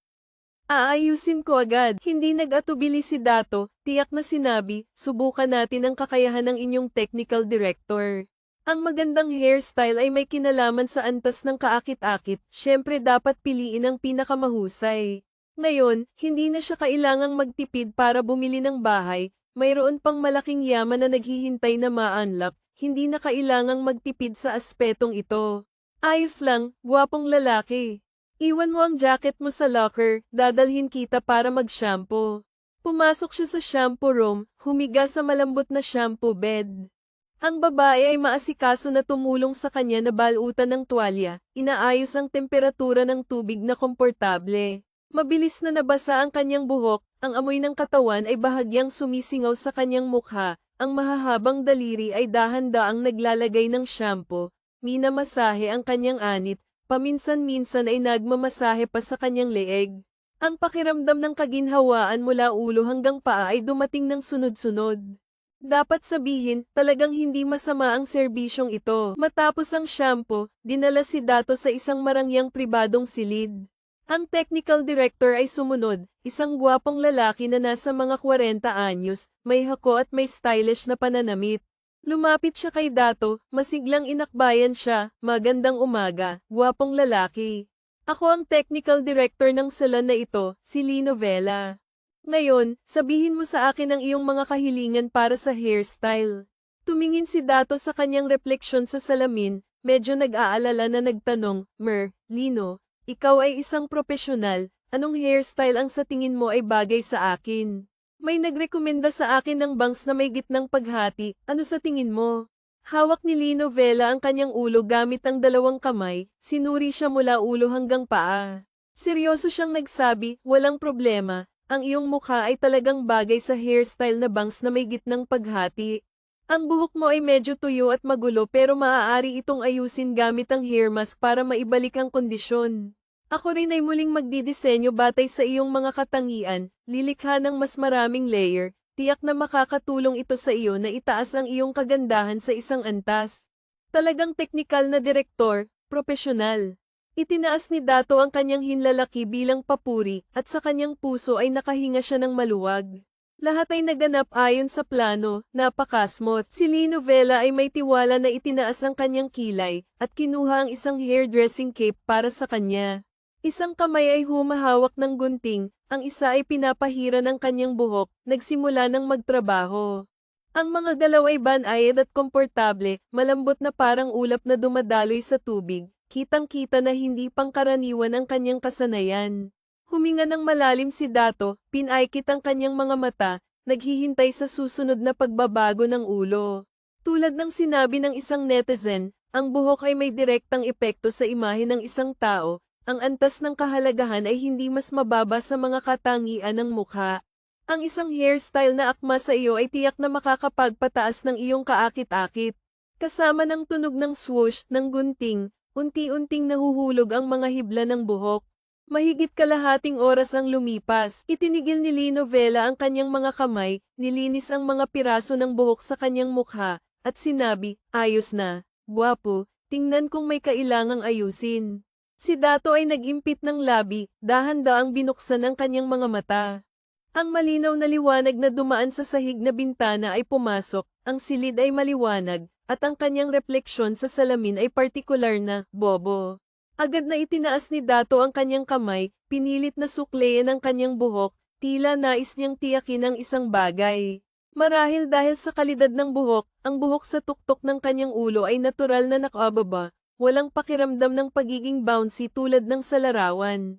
Aayusin ko agad. Hindi nag-atubili si Dato, tiyak na sinabi, "Subukan natin ang kakayahan ng inyong technical director." Ang magandang hairstyle ay may kinalaman sa antas ng kaakit-akit, syempre dapat piliin ang pinakamahusay. Ngayon, hindi na siya kailangang magtipid para bumili ng bahay, mayroon pang malaking yaman na naghihintay na ma-unlock, hindi na kailangang magtipid sa aspetong ito. Ayos lang, gwapong lalaki. Iwan mo ang jacket mo sa locker, dadalhin kita para mag-shampoo. Pumasok siya sa shampoo room, humiga sa malambot na shampoo bed. Ang babae ay maasikaso na tumulong sa kanya na balutan ng tuwalya, inaayos ang temperatura ng tubig na komportable. Mabilis na nabasa ang kanyang buhok, ang amoy ng katawan ay bahagyang sumisingaw sa kanyang mukha, ang mahahabang daliri ay dahan-daang naglalagay ng shampoo, minamasahe ang kanyang anit, paminsan-minsan ay nagmamasahe pa sa kanyang leeg. Ang pakiramdam ng kaginhawaan mula ulo hanggang paa ay dumating ng sunod-sunod. Dapat sabihin, talagang hindi masama ang serbisyong ito. Matapos ang shampoo, dinala si Dato sa isang marangyang pribadong silid. Ang technical director ay sumunod, isang gwapong lalaki na nasa mga 40 anyos, may hako at may stylish na pananamit. Lumapit siya kay Dato, masiglang inakbayan siya, magandang umaga, gwapong lalaki. Ako ang technical director ng salon na ito, si Lino Vela. Ngayon, sabihin mo sa akin ang iyong mga kahilingan para sa hairstyle. Tumingin si Dato sa kanyang refleksyon sa salamin, medyo nag-aalala na nagtanong, Lino, ikaw ay isang profesional, anong hairstyle ang sa tingin mo ay bagay sa akin? May nagrekomenda sa akin ng bangs na may gitnang paghati, ano sa tingin mo? Hawak ni Lino Vela ang kanyang ulo gamit ang dalawang kamay, sinuri siya mula ulo hanggang paa. Seryoso siyang nagsabi, walang problema, ang iyong mukha ay talagang bagay sa hairstyle na bangs na may gitnang paghati. Ang buhok mo ay medyo tuyo at magulo pero maaari itong ayusin gamit ang hair mask para maibalik ang kondisyon. Ako rin ay muling magdidisenyo batay sa iyong mga katangian, lilikha ng mas maraming layer, tiyak na makakatulong ito sa iyo na itaas ang iyong kagandahan sa isang antas. Talagang teknikal na direktor, profesional. Itinaas ni Dato ang kanyang hinlalaki bilang papuri at sa kanyang puso ay nakahinga siya ng maluwag. Lahat ay naganap ayon sa plano, napakasmooth. Si Lino Vela ay may tiwala na itinaas ang kanyang kilay at kinuha ang isang hairdressing cape para sa kanya. Isang kamay ay humahawak ng gunting, ang isa ay pinapahira ng kanyang buhok, nagsimula ng magtrabaho. Ang mga galaw ay banayad at komportable, malambot na parang ulap na dumadaloy sa tubig, kitang-kita na hindi pangkaraniwan ang kanyang kasanayan. Huminga ng malalim si Dato, pinaikit ang kanyang mga mata, naghihintay sa susunod na pagbabago ng ulo. Tulad ng sinabi ng isang netizen, ang buhok ay may direktang epekto sa imahe ng isang tao. Ang antas ng kahalagahan ay hindi mas mababa sa mga katangian ng mukha. Ang isang hairstyle na akma sa iyo ay tiyak na makakapagpataas ng iyong kaakit-akit. Kasama ng tunog ng swoosh ng gunting, unti-unting nahuhulog ang mga hibla ng buhok. Mahigit kalahating oras ang lumipas. Itinigil ni Lino Vela ang kanyang mga kamay, nilinis ang mga piraso ng buhok sa kanyang mukha, at sinabi, ayos na, gwapo, tingnan kung may kailangang ayusin. Si Dato ay nag-impit ng labi, dahan-daang binuksan ang kanyang mga mata. Ang malinaw na liwanag na dumaan sa sahig na bintana ay pumasok, ang silid ay maliwanag, at ang kanyang refleksyon sa salamin ay partikular na, bobo. Agad na itinaas ni Dato ang kanyang kamay, pinilit na sukleyin ang kanyang buhok, tila nais niyang tiyakin ang isang bagay. Marahil dahil sa kalidad ng buhok, ang buhok sa tuktok ng kanyang ulo ay natural na nakababa. Walang pakiramdam ng pagiging bouncy tulad ng sa larawan.